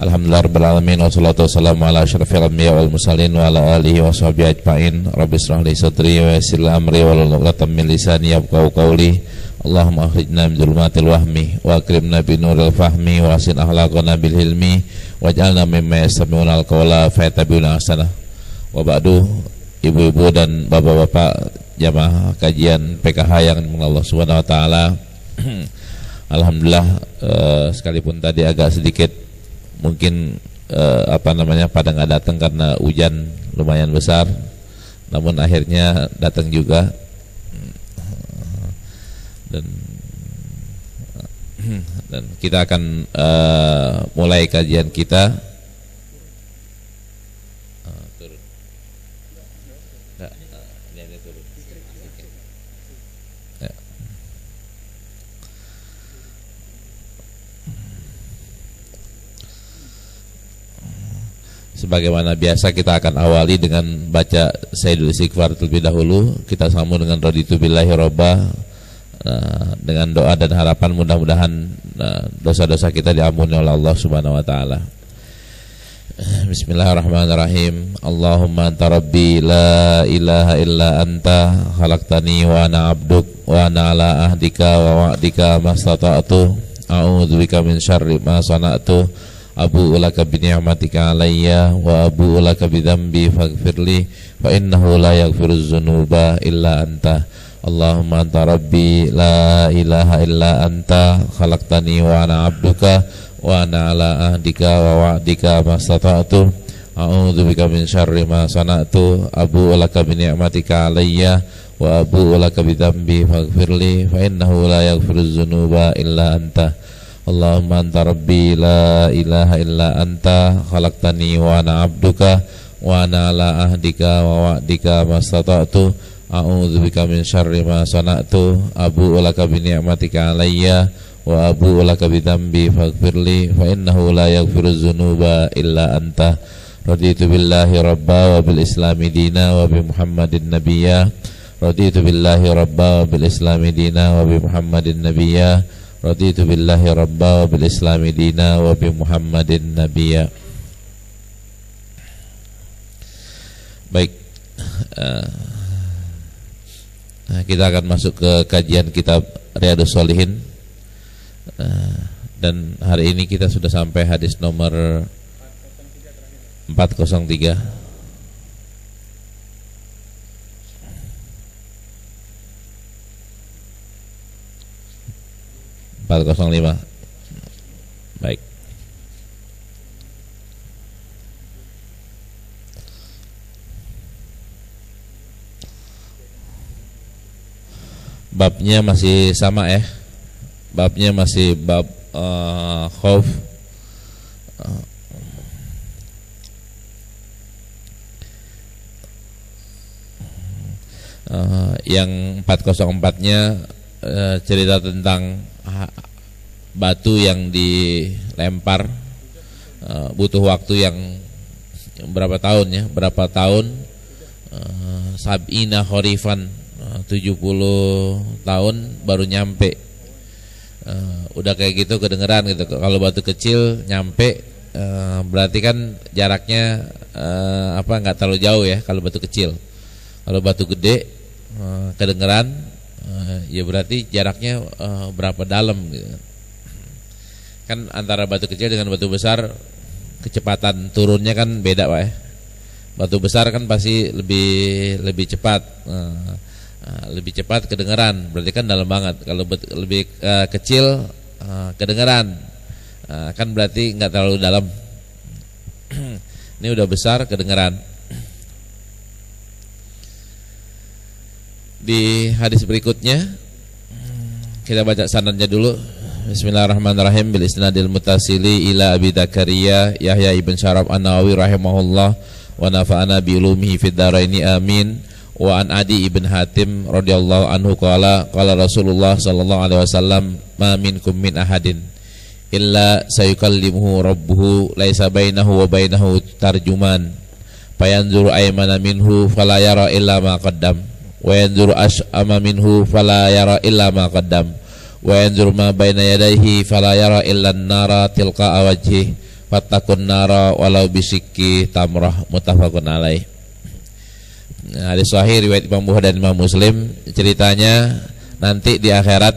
Alhamdulillahirabbil alamin wassalatu wassalamu ala asyrafil anbiya wal mursalin wa ala alihi washabihi ajmain. Rabbi shrah li sadri wa yassir li amri wahlul 'uqdatam min lisani yafqahu qawli. Allahumma akhrijna min dhulumatil wahmi wa akrimna bi nuril fahmi wa hasin akhlaqana bil hilmi waj'alna mimman yastami'una al-qawla fayattabi'una ahsana. Wa ba'du, ibu-ibu dan bapak-bapak jamaah kajian PKH yang dimulakan Allah Subhanahu wa taala. Alhamdulillah, sekalipun tadi agak sedikit mungkin pada nggak datang karena hujan lumayan besar, namun akhirnya datang juga. Dan kita akan mulai kajian kita. Sebagaimana biasa kita akan awali dengan baca Sayyidul Istighfar terlebih dahulu. Kita sambung dengan raditu billahi robba, dengan doa dan harapan mudah-mudahan dosa-dosa kita diampuni oleh Allah Subhanahu wa taala. Bismillahirrahmanirrahim. Allahumma anta rabbi la ilaha illa anta khalaqtani wa ana 'abduk wa ana ala ahdika wa wa'dika mastata'tu a'udzubika min syarri ma sana'tu abu'u laka bi ni'matika alayya wa abu'u laka bi dzambi faghfirli fa innahu la yaghfiruz dzunuba illa anta. Allahumma anta rabbi la ilaha illa anta khalaqtani wa ana 'abduka wa ana ala ahdika wa wa'dika mastata'tu a'udzubika min syarri ma sana'tu abu'u laka bi ni'matika alayya wa abu'u laka bi dzambi faghfirli fa innahu la yaghfiruz dzunuba illa anta. Allahumma anta rabbi la ilaha illa anta khalaqtani wa ana 'abduka wa ana ala ahdika wa wa'dika mastata'tu a'udzubika min syarri ma sana'tu abu'u laka bi ni'matika alayya wa abu'u laka bi dzambi faghfirli fa innahu la yaghfiruz dzunuba illa anta. Raditu billahi rabba wa bil islami dina wa bi Muhammadin nabiyya. Raditu billahi rabba wa bil islami dina wa bi Muhammadin nabiyya. Raditu billahi rabba wa bil islami dina wa bi Muhammadin nabiyya. Baik, kita akan masuk ke kajian kitab Riyadhus Shalihin, dan hari ini kita sudah sampai hadis nomor 403. 405. Baik. Babnya masih sama ya. Babnya masih bab khauf. Yang 404-nya cerita tentang batu yang dilempar, butuh waktu yang berapa tahun ya, sab'ina kharifan, 70 tahun baru nyampe. Udah kayak gitu kedengeran gitu. Kalau batu kecil nyampe, berarti kan jaraknya nggak terlalu jauh ya kalau batu kecil. Kalau batu gede kedengeran, ya berarti jaraknya berapa dalam gitu. Kan antara batu kecil dengan batu besar kecepatan turunnya kan beda Pak ya. Batu besar kan pasti lebih cepat, lebih cepat kedengeran, berarti kan dalam banget. Kalau lebih kecil kedengeran, kan berarti nggak terlalu dalam. Ini udah besar kedengeran. Di hadis berikutnya kita baca sanadnya dulu. Bismillahirrahmanirrahim. Bil isnadil mutasili ila Abi Dzakaria Yahya ibn Syaraf An-Nawawi rahimahullah wa nafa'ana bi ulumihi fid dharaini amin. Wa an Adi ibn Hatim radhiyallahu anhu qala Rasulullah sallallahu alaihi wasallam ma minkum min ahadin illa sayukallimuhu rabbuhu laisa bainahu wa bainahu tarjuman fayanzuru aymana minhu fala yara illa ma qaddam wa yanzuru ash'ama minhu fala yara illa ma qaddam wa yanzuru ma baina yadayhi fala yara illa an-nara tilqa'a wajhihi fattaqun nara walau bisikki tamrah, muttafaqun alaih. Hadis sahih riwayat Imam Bukhari dan Imam Muslim, ceritanya nanti di akhirat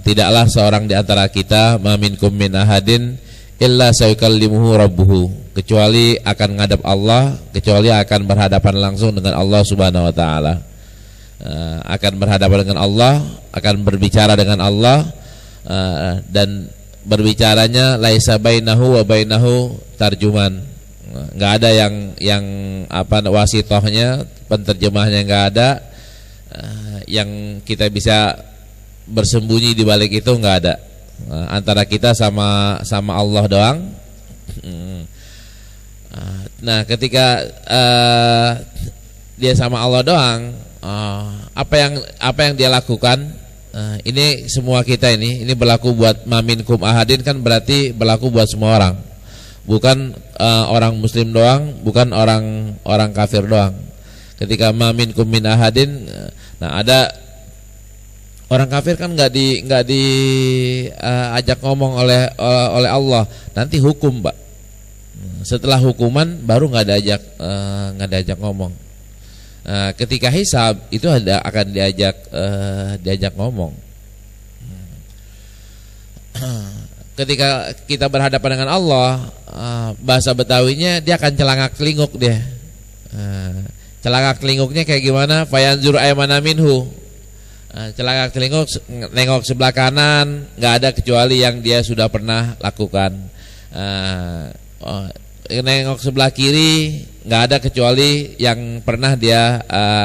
tidaklah seorang di antara kita maminkum min ahadin illa sayukallimuhu rabbuhu, kecuali akan ngadap Allah, kecuali akan berhadapan langsung dengan Allah Subhanahu wa taala. Akan berhadapan dengan Allah, akan berbicara dengan Allah, dan berbicaranya laisa bainahu wa bainahu tarjuman. Enggak ada yang wasitohnya, penterjemahnya enggak ada, yang kita bisa bersembunyi di balik itu enggak ada. Antara kita sama Allah doang. Nah, ketika dia sama Allah doang, apa yang dia lakukan, ini semua kita ini berlaku buat maminkum ahadin, kan berarti berlaku buat semua orang, bukan orang muslim doang, bukan orang kafir doang. Ketika maminkum min ahadin, nah ada orang kafir kan nggak diajak ngomong oleh Allah, nanti hukum, Pak. Setelah hukuman baru nggak diajak ngomong. Ketika hisab itu akan diajak ngomong. Ketika kita berhadapan dengan Allah, bahasa Betawinya dia akan celangak-celinguk dia. Celangak-celinguknya kayak gimana? Fayanzur aymana minhu. Celangak-celinguk, nengok sebelah kanan, nggak ada kecuali yang dia sudah pernah lakukan. Nengok sebelah kiri, nggak ada kecuali yang pernah dia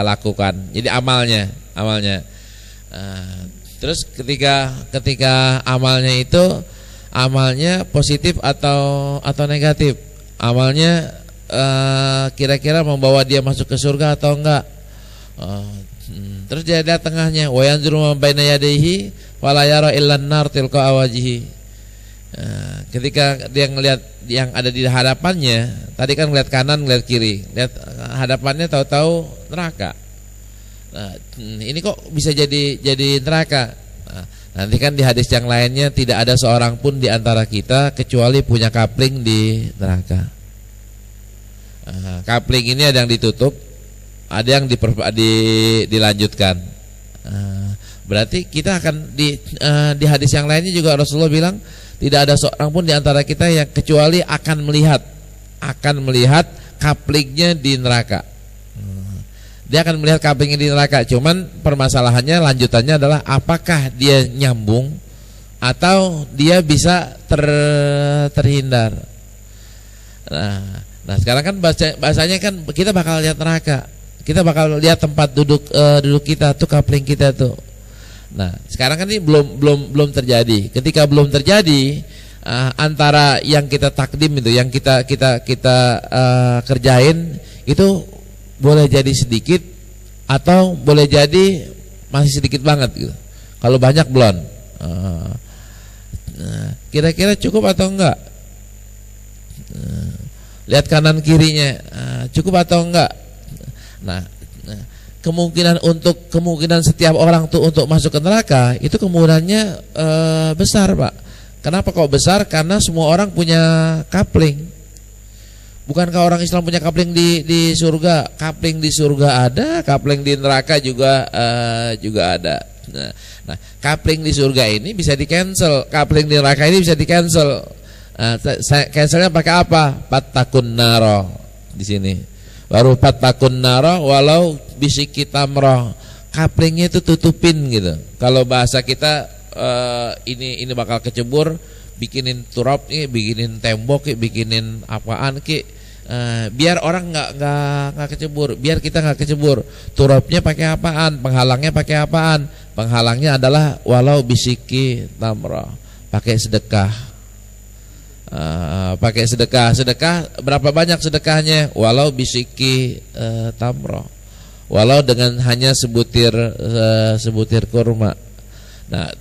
lakukan. Jadi amalnya. Terus ketika amalnya positif atau negatif, amalnya kira-kira membawa dia masuk ke surga atau enggak. Terus dia lihat tengahnya, wa yanzuru ma baina yadayhi wala yara illa an-nar tilqa awajihi. Ketika dia ngelihat yang ada di hadapannya, tadi kan ngelihat kanan, ngelihat kiri, lihat hadapannya, tahu-tahu neraka. Nah, ini kok bisa jadi neraka? Nah, nanti kan di hadis yang lainnya, tidak ada seorang pun di antara kita kecuali punya kapling di neraka. Kapling ini ada yang ditutup, ada yang dilanjutkan. Berarti kita akan di hadis yang lainnya juga Rasulullah bilang, tidak ada seorang pun di antara kita yang kecuali akan melihat kaplingnya di neraka. Dia akan melihat kaplingnya di neraka. Cuman permasalahannya, lanjutannya adalah apakah dia nyambung atau dia bisa terhindar. Nah sekarang kan bahasanya kan kita bakal lihat neraka, kita bakal lihat tempat duduk kita tuh, kapling kita tuh. Nah sekarang kan ini belum terjadi. Ketika belum terjadi, antara yang kita takdim itu, yang kita kerjain itu boleh jadi sedikit atau boleh jadi masih sedikit banget gitu. Kalau banyak belum. Kira-kira cukup atau enggak? Lihat kanan kirinya, cukup atau enggak? Nah, kemungkinan setiap orang tuh untuk masuk ke neraka itu kemungkinannya besar, Pak. Kenapa kok besar? Karena semua orang punya kapling. Bukankah orang Islam punya kapling di surga? Kapling di surga ada, kapling di neraka juga ada. Nah, kapling di surga ini bisa di-cancel, kapling di neraka ini bisa di-cancel. Cancelnya pakai apa? Fattaqun nara di sini. Baru fattaqun nara walau bisiki tamrah. Kaplingnya itu tutupin gitu. Kalau bahasa kita ini bakal kecebur, bikinin turap nih, bikinin tembok, bikinin apaan ki. Biar orang nggak kecebur, biar kita nggak kecebur. Turapnya pakai apaan? Penghalangnya pakai apaan? Penghalangnya adalah walau bisiki tamrah. Pakai sedekah. Pakai sedekah. Berapa banyak sedekahnya? Walau bisiki tamrah. Walau dengan hanya sebutir kurma. Nah,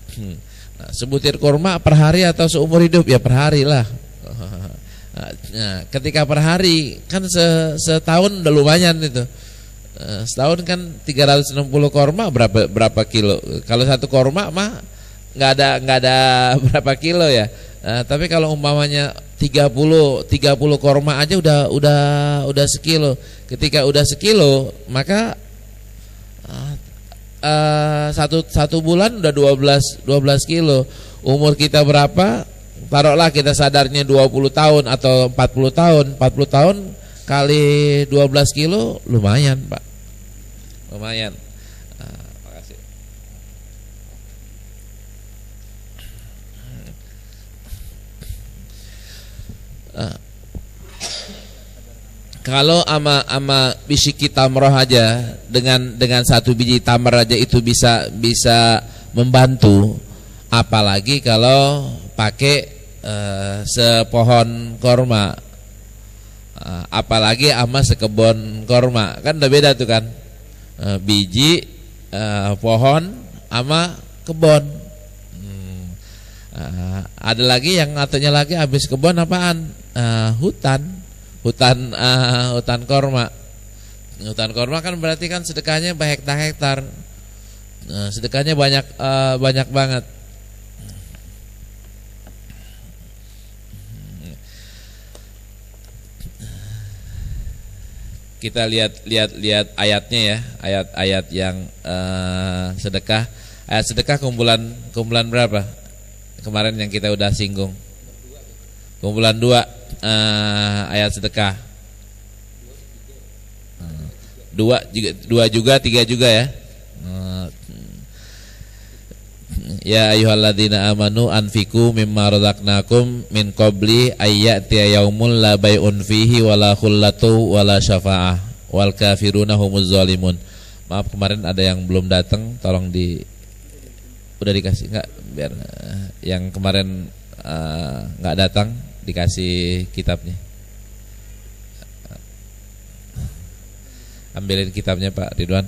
sebutir kurma per hari atau seumur hidup? Ya per hari lah. Nah, ketika per hari kan setahun udah lumayan itu. Setahun kan 360 korma berapa kilo? Kalau satu korma mah nggak ada berapa kilo ya. Tapi kalau umpamanya 30 korma aja udah sekilo. Ketika udah sekilo, maka satu bulan udah 12 kilo. Umur kita berapa? Taruhlah kita sadarnya 20 tahun atau 40 tahun. 40 tahun kali 12 kilo lumayan, Pak. Lumayan. Makasih. Kalau ama biji tamroh aja dengan satu biji tamar aja itu bisa membantu, apalagi kalau pakai sepohon korma, apalagi ama sekebon korma, kan udah beda tuh kan, biji pohon ama kebon. Ada lagi yang katanya lagi habis kebon apaan? Hutan korma. Hutan korma kan berarti kan sedekahnya berhektar-hektar. Sedekahnya banyak banget. Kita lihat ayatnya ya, ayat-ayat yang sedekah. Ayat sedekah kumpulan berapa? Kemarin yang kita udah singgung. Kumpulan 2 ayat sedekah. 2 juga 3 juga ya. Ya ayyuhalladzina amanu anfiqu mimma razaqnakum min qabli ayyatiya yaumul la bai'un fihi wala khullatu wala syafa'ah wal kafiruna humuz zalimun. Maaf kemarin ada yang belum datang, tolong udah dikasih enggak, biar yang kemarin enggak datang dikasih kitabnya. Ambilin kitabnya Pak Ridwan.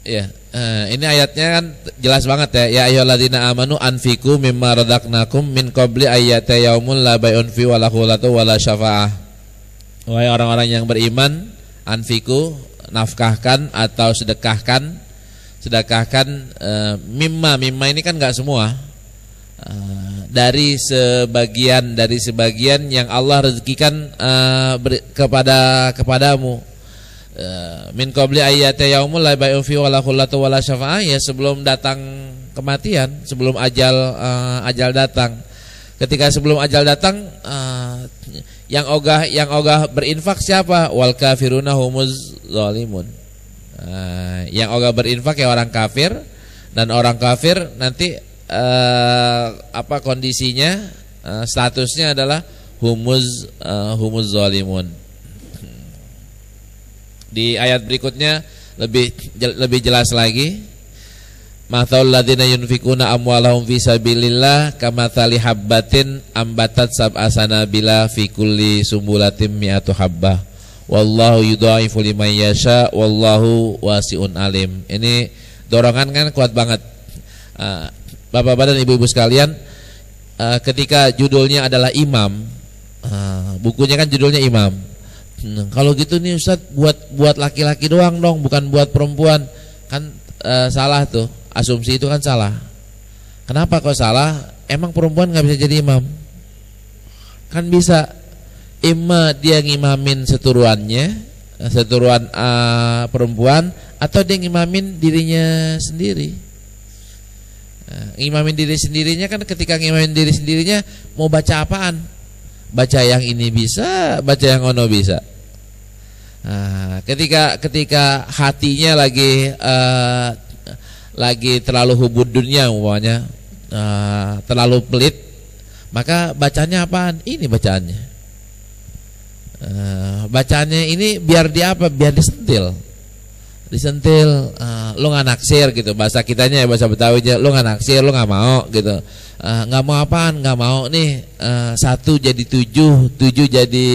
Ya, ini ayatnya kan jelas banget ya. Ya ayyuhalladzina amanu anfiqu mimma razaqnakum min qabli ayyata yaumul la bai'un fi wala khulatu wala syafa'ah. Wahai orang-orang yang beriman, anfiqu, nafkahkan atau sedekahkan mimma ini kan enggak semua. Dari sebagian yang Allah rezekikan kepadamu. Min qabli ayyata yaumul la bai'un fi wala khullatu wala syafa'ah, ya sebelum datang kematian, sebelum ajal datang. Ketika sebelum ajal datang, yang ogah berinfak siapa? Wal kafiruna humuz zalimun. Yang ogah berinfak ya orang kafir, dan orang kafir nanti kondisinya, statusnya adalah humuz zalimun. Di ayat berikutnya lebih jelas lagi. Mathaul ladzina yunfikuna amwalahum fi sabilillah kamathali habbatin ambatat sab'a sanabila fi kulli sumbulatin mi'atu habbah wallahu yudha'ifu liman yasha wallahu wasi'un alim. Ini dorongan kan kuat banget. Bapak-bapak dan ibu-ibu sekalian, ketika judulnya adalah imam, bukunya kan judulnya imam. Kalau gitu nih Ustaz, buat laki-laki doang dong, bukan buat perempuan. Kan salah tuh, asumsi itu kan salah. Kenapa kok salah? Emang perempuan gak bisa jadi imam? Kan bisa. Dia ngimamin seturuan perempuan, atau dia ngimamin dirinya sendiri. Ngimamin diri sendirinya kan, ketika ngimamin diri sendirinya mau baca apaan? Baca yang ini bisa, baca yang ono bisa. Ketika hatinya lagi terlalu hubud dunia umpamanya, terlalu pelit, maka bacanya apaan? Ini bacaannya. Bacaannya ini biar disentil, lo nggak naksir gitu, bahasa kitanya ya, bahasa Betawinya, lo nggak naksir, lo nggak mau gitu. Nggak mau apaan? Nggak mau nih 1 jadi 7 jadi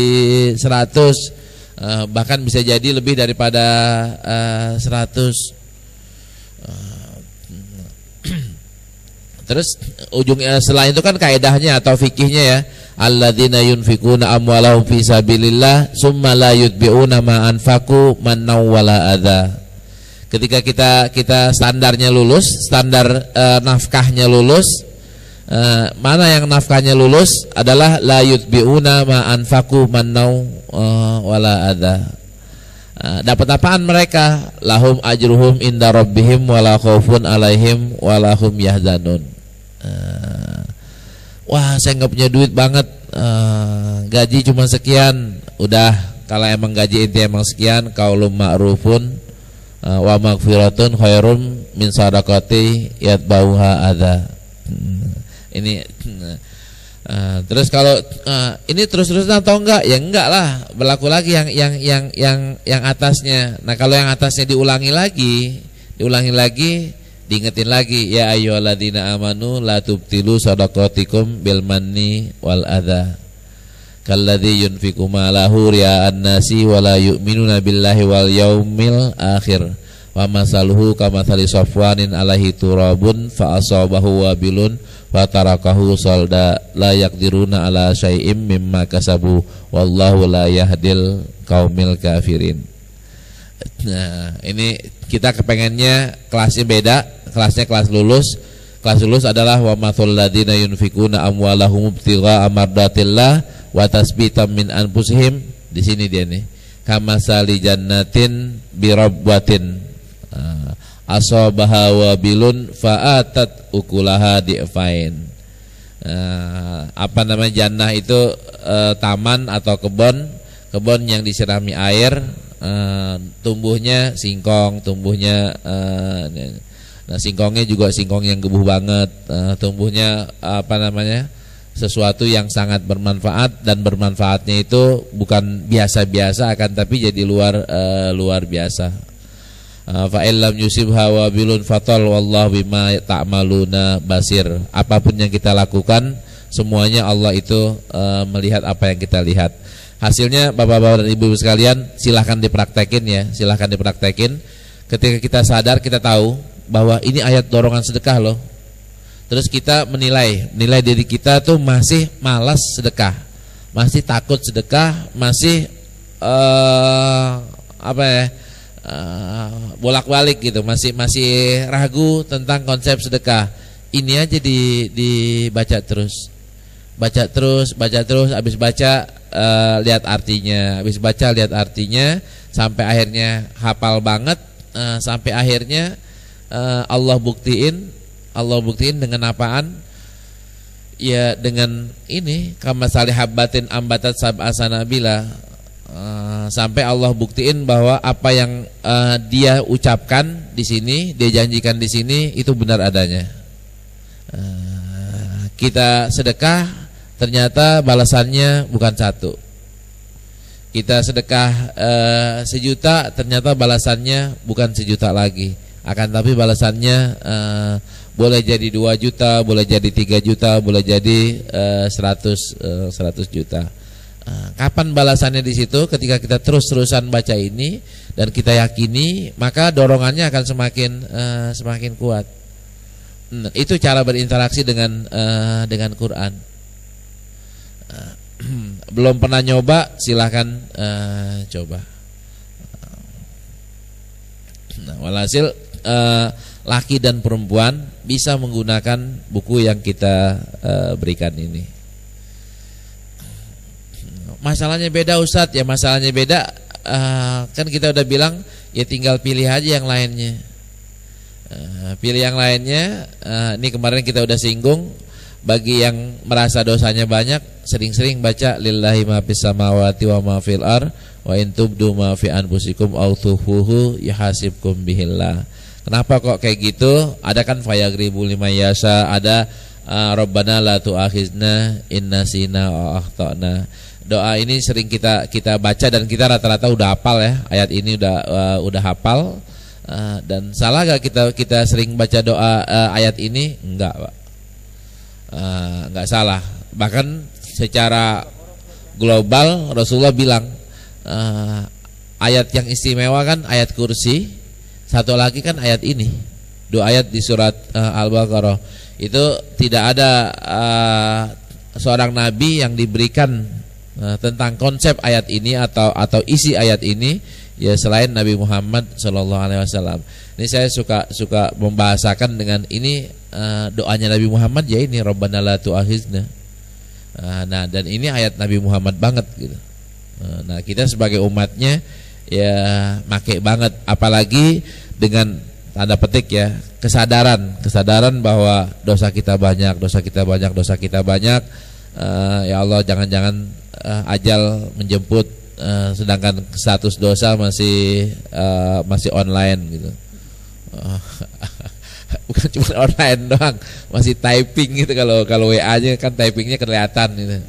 100, bahkan bisa jadi lebih daripada 100. Terus ujungnya selain itu kan kaidahnya atau fikihnya ya, alladzina yunfikuna amwalahum fi sabilillah summa la yutbi'una ma anfaqu mannaw wala adza. Ketika kita standarnya lulus, standar nafkahnya lulus, mana yang nafkahnya lulus adalah la yutbiuna ma anfaqu mannau wala adza. Dapat apaan mereka? Lahum ajruhum inda rabbihim wala khaufun alaihim wala hum yahzanun. Wah, saya nggak punya duit banget, gaji cuma sekian. Udah, kalau emang gaji inti emang sekian, qaulun ma'rufun wa maghfiratun khairum min sadaqati yatbauha adza. Ini terus kalau ini terus-terusan atau enggak? Ya enggak lah, berlaku lagi yang atasnya. Nah, kalau yang atasnya diulangi lagi, diingetin lagi, ya ayyuhalladzina amanu la tubtilu shadaqatikum bil manni wal adza kalladzi yunfiqu malahu ria'an nasi wa la yu'minuna billahi wal yaumil akhir wa masaluhu kamathali safwanin alaihi turabun fa asabahu wabilun fatarakahu salda la yaqdiruna ala syai'im mimma kasabu wallahu la yahdil qaumil kafirin. Nah, ini kita kepengennya kelasnya beda, kelasnya kelas lulus. Kelas lulus adalah wa mathul ladina yunfikuna amwalahum ibtigha amardatillah wa tasbitan min anfusihim. Di sini dia nih. Kamasali jannatin birabwatin asabaha wabilun fa'atat ukulaha di'fain. Apa namanya, jannah itu taman atau kebun yang disirami air, tumbuhnya singkong, nah singkongnya juga singkong yang gebuh banget, tumbuhnya apa namanya, sesuatu yang sangat bermanfaat, dan bermanfaatnya itu bukan biasa-biasa akan tapi jadi luar biasa. Fa illam yusibha wabilun fatal wallahu bima ta'maluna basir. Apapun yang kita lakukan, semuanya Allah itu melihat apa yang kita lihat. Hasilnya bapak-bapak dan ibu-ibu sekalian, silahkan dipraktekin ya, silahkan dipraktekin. Ketika kita sadar, kita tahu bahwa ini ayat dorongan sedekah loh. Terus kita menilai diri kita tuh masih malas sedekah, masih takut sedekah, masih bolak-balik gitu, masih ragu tentang konsep sedekah. Ini aja dibaca terus, habis baca lihat artinya, sampai akhirnya hafal banget, sampai akhirnya Allah buktiin dengan apaan? Ya dengan ini, kamasali habbatin ambatat sab'a sanabila. Sampai Allah buktiin bahwa apa yang dia ucapkan di sini, dia janjikan di sini itu benar adanya. Kita sedekah, ternyata balasannya bukan 1. Kita sedekah 1 juta, ternyata balasannya bukan 1 juta lagi. Akan tapi balasannya boleh jadi 2 juta, boleh jadi 3 juta, boleh jadi 100 juta. Kapan balasannya di situ? Ketika kita terus-terusan baca ini dan kita yakini, maka dorongannya akan semakin kuat. Itu cara berinteraksi dengan Quran. Belum pernah nyoba, silahkan coba. Nah, walhasil laki dan perempuan bisa menggunakan buku yang kita berikan ini. Masalahnya beda Ustadz, ya masalahnya beda, kan kita udah bilang ya tinggal pilih aja yang lainnya. Pilih yang lainnya. Ini kemarin kita udah singgung, bagi yang merasa dosanya banyak, sering-sering baca lillahi ma fis samawati wa ma fil ar wa in tubdu ma fi anfusikum aw tukhfuhu yahasibkum bihillah. Kenapa kok kayak gitu? Ada kan fayagribu liman yasha, ada Rabbana la tu'akhizna in nasina wa akhtana. Doa ini sering kita baca dan kita rata-rata udah hafal ya. Ayat ini udah hafal. Dan salah gak kita sering baca doa ayat ini? Enggak, Pak. Enggak salah. Bahkan secara global Rasulullah bilang ayat yang istimewa kan ayat kursi, satu lagi kan ayat ini. 2 ayat di surat Al-Baqarah. Itu tidak ada seorang nabi yang diberikan tentang konsep ayat ini atau isi ayat ini ya selain Nabi Muhammad SAW. Ini saya suka membahasakan dengan ini doanya Nabi Muhammad ya ini Rabbana la tu'akhizna. Nah dan ini ayat Nabi Muhammad banget gitu. Nah kita sebagai umatnya ya make banget, apalagi dengan tanda petik ya kesadaran bahwa dosa kita banyak. Ya Allah jangan ajal menjemput sedangkan status dosa masih online gitu. Bukan cuma online doang, masih typing gitu. Kalau WA-nya kan typingnya kelihatan gitu.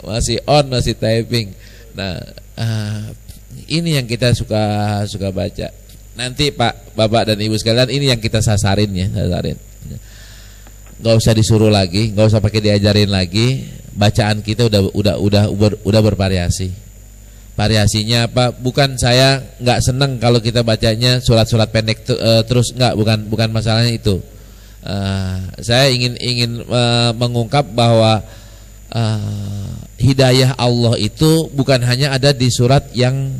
Masih typing. Nah, ini yang kita suka baca. Nanti Pak, Bapak dan Ibu sekalian, ini yang kita sasarin. Gak usah disuruh lagi, gak usah pakai diajarin lagi. Bacaan kita udah bervariasi. Variasinya apa? Bukan saya nggak seneng kalau kita bacanya surat-surat pendek terus, nggak, bukan masalahnya itu. Saya ingin mengungkap bahwa hidayah Allah itu bukan hanya ada di surat yang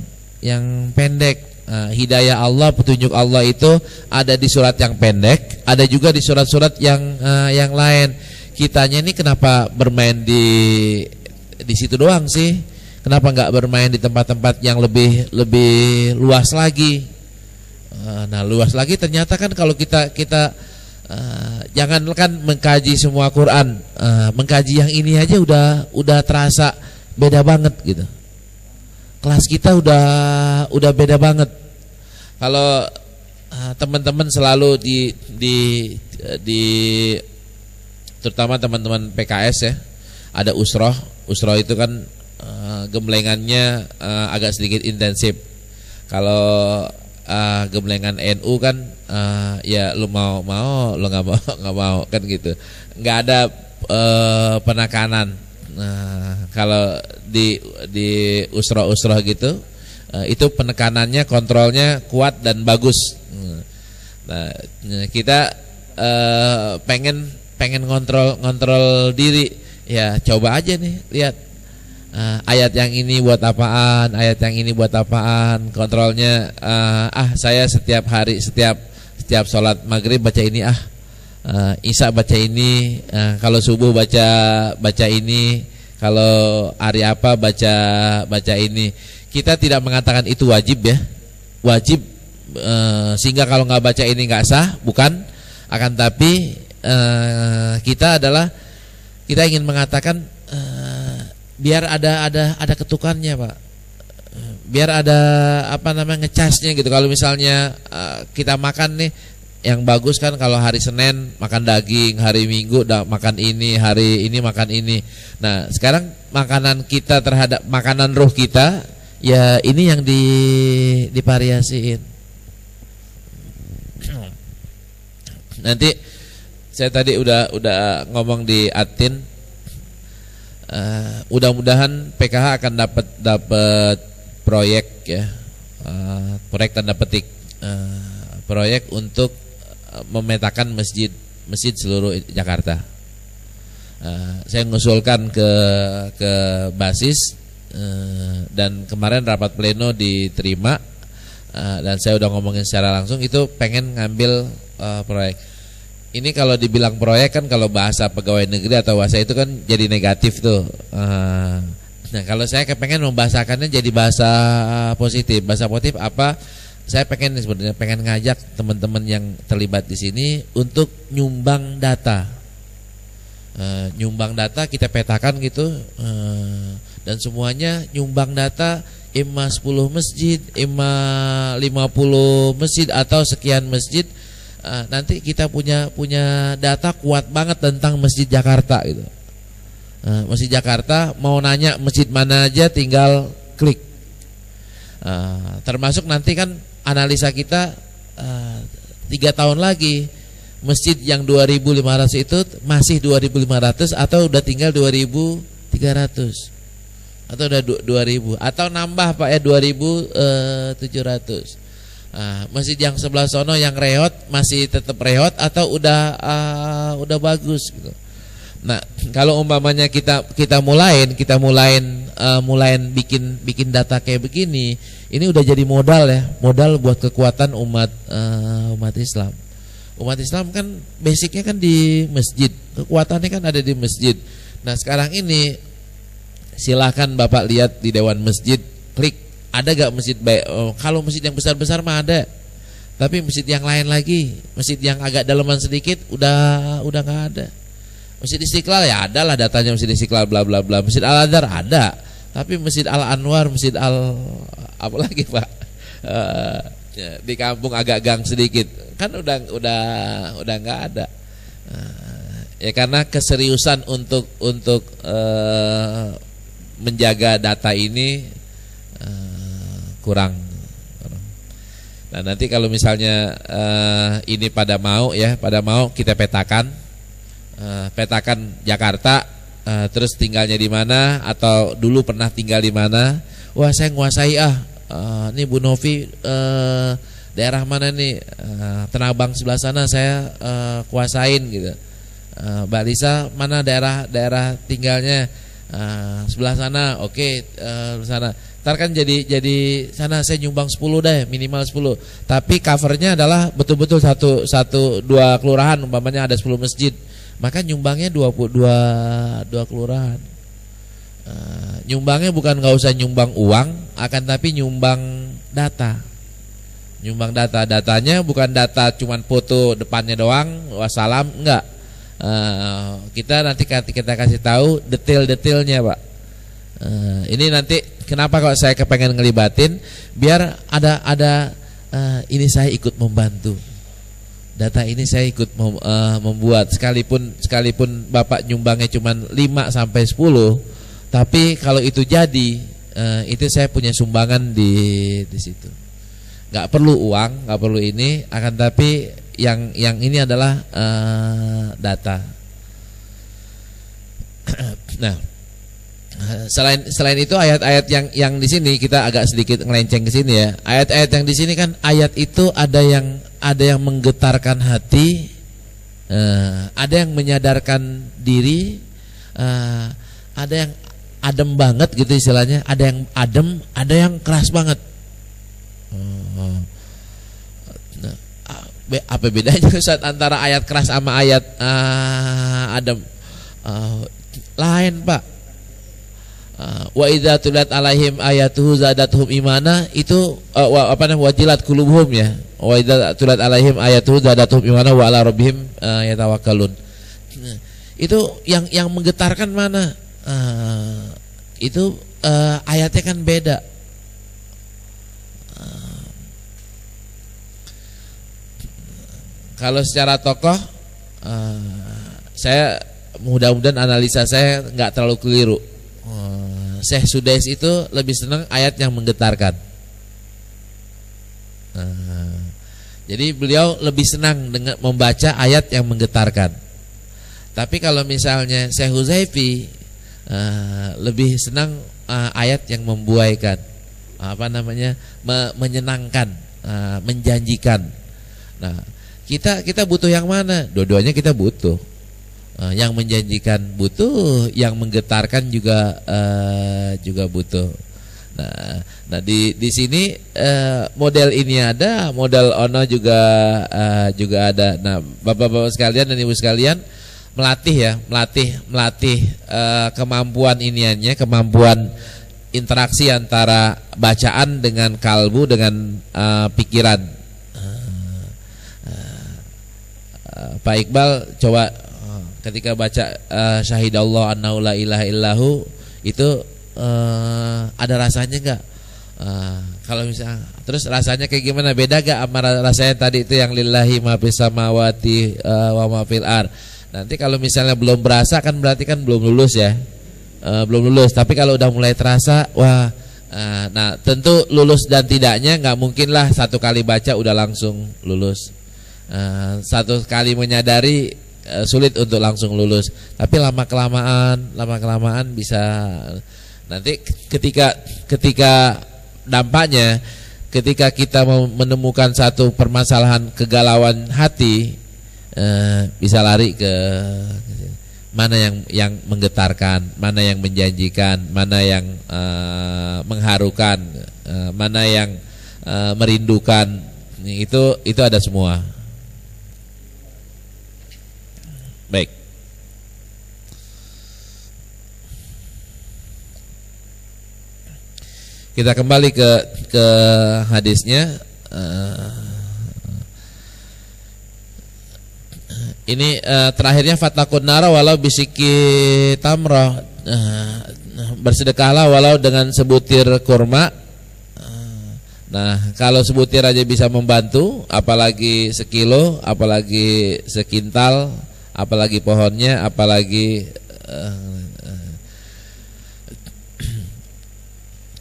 pendek. Hidayah Allah, petunjuk Allah itu ada di surat yang pendek, ada juga di surat-surat yang lain. Kitanya ini kenapa bermain di situ doang sih? Kenapa nggak bermain di tempat-tempat yang lebih luas lagi? Nah luas lagi ternyata kan kalau kita jangankan mengkaji semua Quran, mengkaji yang ini aja udah terasa beda banget gitu. Kelas kita udah beda banget. Kalau teman-teman selalu di terutama teman-teman PKS ya, ada usroh itu kan gemblengannya agak sedikit intensif. Kalau gemblengan NU kan ya lu mau lu nggak mau kan gitu, nggak ada penekanan. Kalau di usroh gitu itu penekanannya, kontrolnya kuat dan bagus. Nah kita pengen ngontrol diri ya, coba aja nih lihat ayat yang ini buat apaan, ayat yang ini buat apaan, kontrolnya. Saya setiap hari setiap sholat maghrib baca ini, isya baca ini, kalau subuh baca ini, kalau hari apa baca ini. Kita tidak mengatakan itu wajib ya, wajib sehingga kalau nggak baca ini nggak sah, bukan. Akan tapi kita ingin mengatakan biar ada ketukannya Pak, biar ada ngecasnya gitu. Kalau misalnya kita makan nih yang bagus kan, kalau hari Senin makan daging, hari Minggu makan ini, hari ini makan ini. Nah sekarang makanan kita terhadap makanan roh kita ya ini yang divariasiin. Nanti saya tadi udah ngomong di Atin, mudah-mudahan PKH akan dapat proyek ya, proyek tanda petik, proyek untuk memetakan masjid seluruh Jakarta. Saya mengusulkan ke basis, dan kemarin rapat pleno diterima, dan saya udah ngomongin secara langsung itu pengen ngambil proyek. Ini kalau dibilang proyek kan kalau bahasa pegawai negeri atau bahasa itu kan jadi negatif tuh. Nah kalau saya kepengen membahasakannya jadi bahasa positif. Bahasa positif apa? Saya sebenarnya pengen ngajak teman-teman yang terlibat di sini untuk nyumbang data. Nyumbang data kita petakan gitu, dan semuanya nyumbang data, imma 10 masjid, imma 50 masjid atau sekian masjid. Nanti kita punya data kuat banget tentang Masjid Jakarta gitu. Masjid Jakarta mau nanya masjid mana aja tinggal klik. Termasuk nanti kan analisa kita 3 tahun lagi masjid yang 2.500 itu masih 2.500 atau udah tinggal 2.300 atau udah 2.000 atau nambah Pak ya 2.700. Masjid yang sebelah sono yang reot masih tetap reot atau udah bagus gitu. Nah, kalau umpamanya kita mulain bikin data kayak begini, ini udah jadi modal ya, modal buat kekuatan umat Islam. Umat Islam kan basicnya kan di masjid, kekuatannya kan ada di masjid. Nah sekarang ini silakan Bapak lihat di Dewan Masjid, klik ada gak masjid baik. Kalau masjid yang besar-besar mah ada, tapi masjid yang lain lagi, masjid yang agak dalaman sedikit udah nggak ada. Masjid Istiqlal ya ada lah datanya, Masjid Istiqlal bla bla bla. Masjid Al Azhar ada, tapi Masjid Al Anwar, Masjid Al apa lagi Pak, ya, di kampung agak gang sedikit kan udah nggak ada. Ya karena keseriusan untuk menjaga data ini kurang. Nah nanti kalau misalnya ini pada mau kita petakan Jakarta, terus tinggalnya di mana atau dulu pernah tinggal di mana. Wah saya nguasai ini Bu Novi daerah mana nih, Tanah Abang sebelah sana saya kuasain gitu. Mbak Lisa mana daerah tinggalnya, sebelah sana, oke, sana. Ntar kan jadi sana saya nyumbang 10 deh, minimal 10. Tapi covernya adalah betul-betul dua kelurahan, umpamanya ada 10 masjid. Maka nyumbangnya 22 kelurahan. Nyumbangnya bukan nggak usah nyumbang uang, akan tapi nyumbang data. Nyumbang datanya bukan data cuman foto depannya doang, wassalam, enggak. Kita nanti kita kasih tahu detail-detailnya Pak. Ini nanti kenapa kok saya kepengen ngelibatin, biar ada ini saya ikut membantu. Data ini saya ikut membuat, sekalipun Bapak nyumbangnya cuma 5 sampai 10, tapi kalau itu jadi itu saya punya sumbangan di situ. Nggak perlu uang, nggak perlu ini, akan tapi yang ini adalah data. Nah, selain itu ayat-ayat yang di sini kita agak sedikit ngelenceng ke sini ya. Ayat-ayat yang di sini kan ayat itu ada yang menggetarkan hati, ada yang menyadarkan diri, ada yang adem banget gitu istilahnya, ada yang adem, ada yang keras banget. Nah, apa bedanya Ustaz antara ayat keras sama ayat adem? Lain Pak. Wa idza tulat alaihim ayatuhu zadatuhum imana, itu wajilat qulubuhum ya. Wa idza tulat alaihim ayatuhu zadatuhum imana wa ala rabbihim yatawakkalun. Itu yang menggetarkan mana? Itu ayatnya kan beda. Kalau secara tokoh, saya mudah-mudahan analisa saya nggak terlalu keliru. Syekh Sudais itu lebih senang ayat yang menggetarkan. Jadi beliau lebih senang dengan membaca ayat yang menggetarkan. Tapi kalau misalnya Syekh Huzaifi lebih senang ayat yang membuaikan, menyenangkan, menjanjikan. Nah, kita butuh yang mana? Dua-duanya kita butuh. Yang menjanjikan butuh, yang menggetarkan juga butuh. Nah di sini model ini ada, model ono juga ada. Nah bapak-bapak sekalian dan ibu sekalian, melatih kemampuan iniannya, kemampuan interaksi antara bacaan dengan kalbu, dengan pikiran. Pak Iqbal coba ketika baca syahidallah annahu la ilaha illahu itu ada rasanya enggak? Kalau misalnya terus rasanya kayak gimana? Beda gak sama rasanya tadi itu yang lillahi ma fis samawati wa ma fil ard. Nanti kalau misalnya belum berasa kan berarti kan belum lulus ya. Belum lulus, tapi kalau udah mulai terasa, wah, nah tentu lulus dan tidaknya nggak mungkin lah satu kali baca udah langsung lulus. Satu kali menyadari sulit untuk langsung lulus, tapi lama kelamaan bisa. Nanti ketika dampaknya, ketika kita menemukan satu permasalahan kegalauan hati, bisa lari ke mana yang menggetarkan, mana yang menjanjikan, mana yang mengharukan, mana yang merindukan. Itu ada semua. Baik. Kita kembali ke hadisnya. Ini terakhirnya fatakun nara walau bisiki tamroh, bersedekahlah walau dengan sebutir kurma. Nah, kalau sebutir aja bisa membantu, apalagi sekilo, apalagi sekintal, apalagi pohonnya, apalagi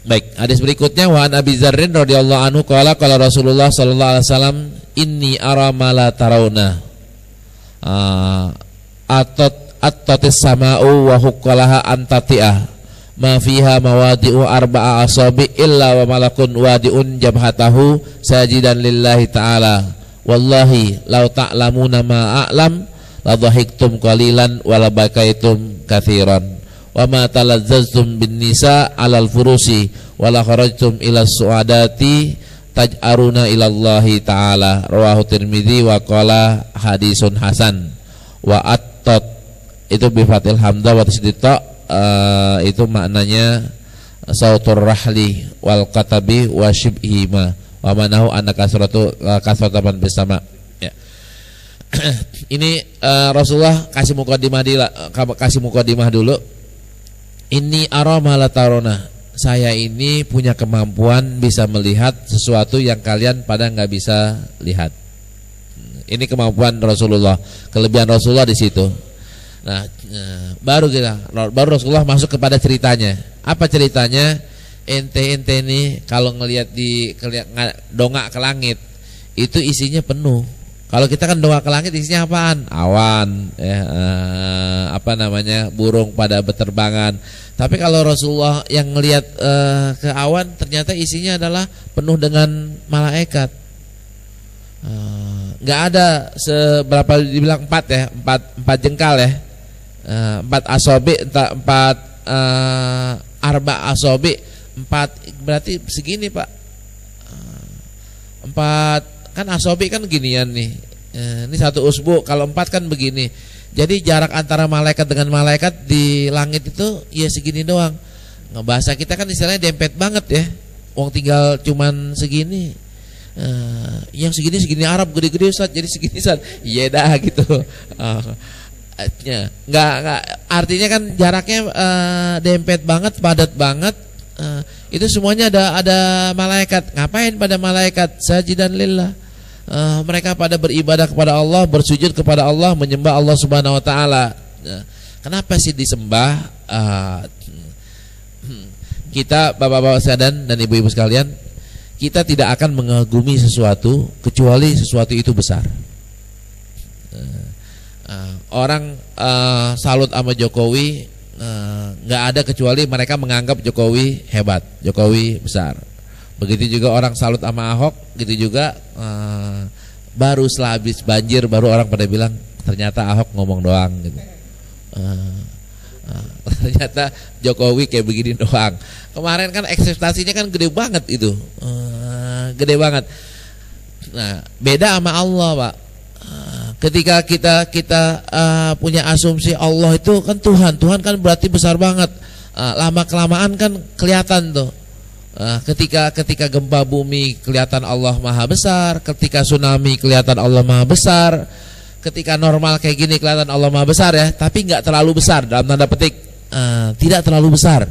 baik. Hadis berikutnya, wa an Abi Dzarrin radhiyallahu anhu qala qala Rasulullah sallallahu alaihi wasallam, inni ara ma la tarawna. Attatis sama'u wa huqqalaha antati'ah ma fiha mawadi'u arba'a asabi illa wa malakun wadi'un jabhatahu sajidan lillahi ta'ala. Wallahi law ta'lamuna ma a'lam la dhahiktum qalilan wa la bakaitum katsiran wa ma talazzaztum bin nisa 'alal furusi wa la kharajtum ila su'adati taj'aruna ilallahi ta'ala. Rawahu Tirmidzi wa qala hadisun hasan. Wa attot itu bifatil hamzah wa tasdidta, itu maknanya sautur rahli wal katabi wa shibhima wa manahu anna kasratan bersama ya. Ini Rasulullah kasih mukadimah dulu. Ini ara ma la tarona, saya ini punya kemampuan bisa melihat sesuatu yang kalian pada nggak bisa lihat. Ini kemampuan Rasulullah, kelebihan Rasulullah di situ. Nah, baru Rasulullah masuk kepada ceritanya. Apa ceritanya? Ente nih kalau ngelihat dongak ke langit, itu isinya penuh. Kalau kita kan dongak ke langit isinya apaan? Awan, burung pada berterbangan. Tapi kalau Rasulullah yang ngelihat ke awan, ternyata isinya adalah penuh dengan malaikat. Nggak ada seberapa dibilang 4 jengkal ya, 4 asobi, 4 arba asobi, 4 berarti segini Pak, 4 kan asobi kan ginian nih, ini 1 usbu, kalau 4 kan begini. Jadi jarak antara malaikat dengan malaikat di langit itu ya segini doang. Bahasa kita kan istilahnya dempet banget ya, wong tinggal cuman segini. Yang segini Arab gede-gede Ustaz, jadi segini Ustaz. Iya dah gitu. Nggak artinya kan jaraknya dempet banget, padat banget. Itu semuanya ada malaikat. Ngapain pada malaikat? Sajidan lillah. Mereka pada beribadah kepada Allah, bersujud kepada Allah, menyembah Allah Subhanahu wa taala. Kenapa sih disembah? Kita bapak-bapak sekalian dan ibu-ibu sekalian, kita tidak akan mengagumi sesuatu kecuali sesuatu itu besar. Orang salut sama Jokowi, nggak ada kecuali mereka menganggap Jokowi hebat, Jokowi besar. Begitu juga orang salut sama Ahok, gitu juga. Baru setelah habis banjir baru orang pada bilang ternyata Ahok ngomong doang gitu. Ternyata Jokowi kayak begini doang. Kemarin kan ekspektasinya kan gede banget itu, gede banget. Nah, beda sama Allah Pak. Ketika kita punya asumsi Allah itu kan Tuhan kan berarti besar banget. Lama kelamaan kan kelihatan tuh. Ketika gempa bumi kelihatan Allah maha besar, ketika tsunami kelihatan Allah maha besar, ketika normal kayak gini kelihatan Allah maha besar ya, tapi nggak terlalu besar dalam tanda petik, tidak terlalu besar.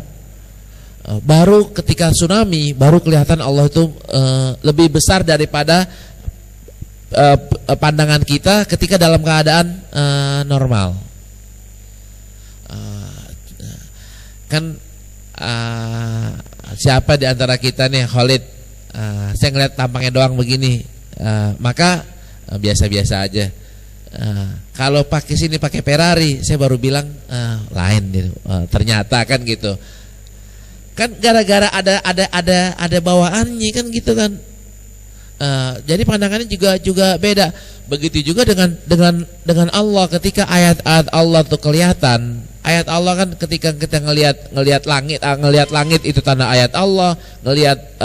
Baru ketika tsunami baru kelihatan Allah itu lebih besar daripada pandangan kita ketika dalam keadaan normal. Kan siapa di antara kita nih Khalid, saya ngeliat tampangnya doang begini, maka biasa-biasa aja. Kalau pakai sini pakai Ferrari, saya baru bilang lain gitu. Ternyata kan gitu. Kan gara-gara ada bawaannya kan gitu kan. Jadi pandangannya juga beda. Begitu juga dengan Allah, ketika ayat-ayat Allah tuh kelihatan. Ayat Allah kan ketika kita ngelihat langit itu tanda ayat Allah, ngelihat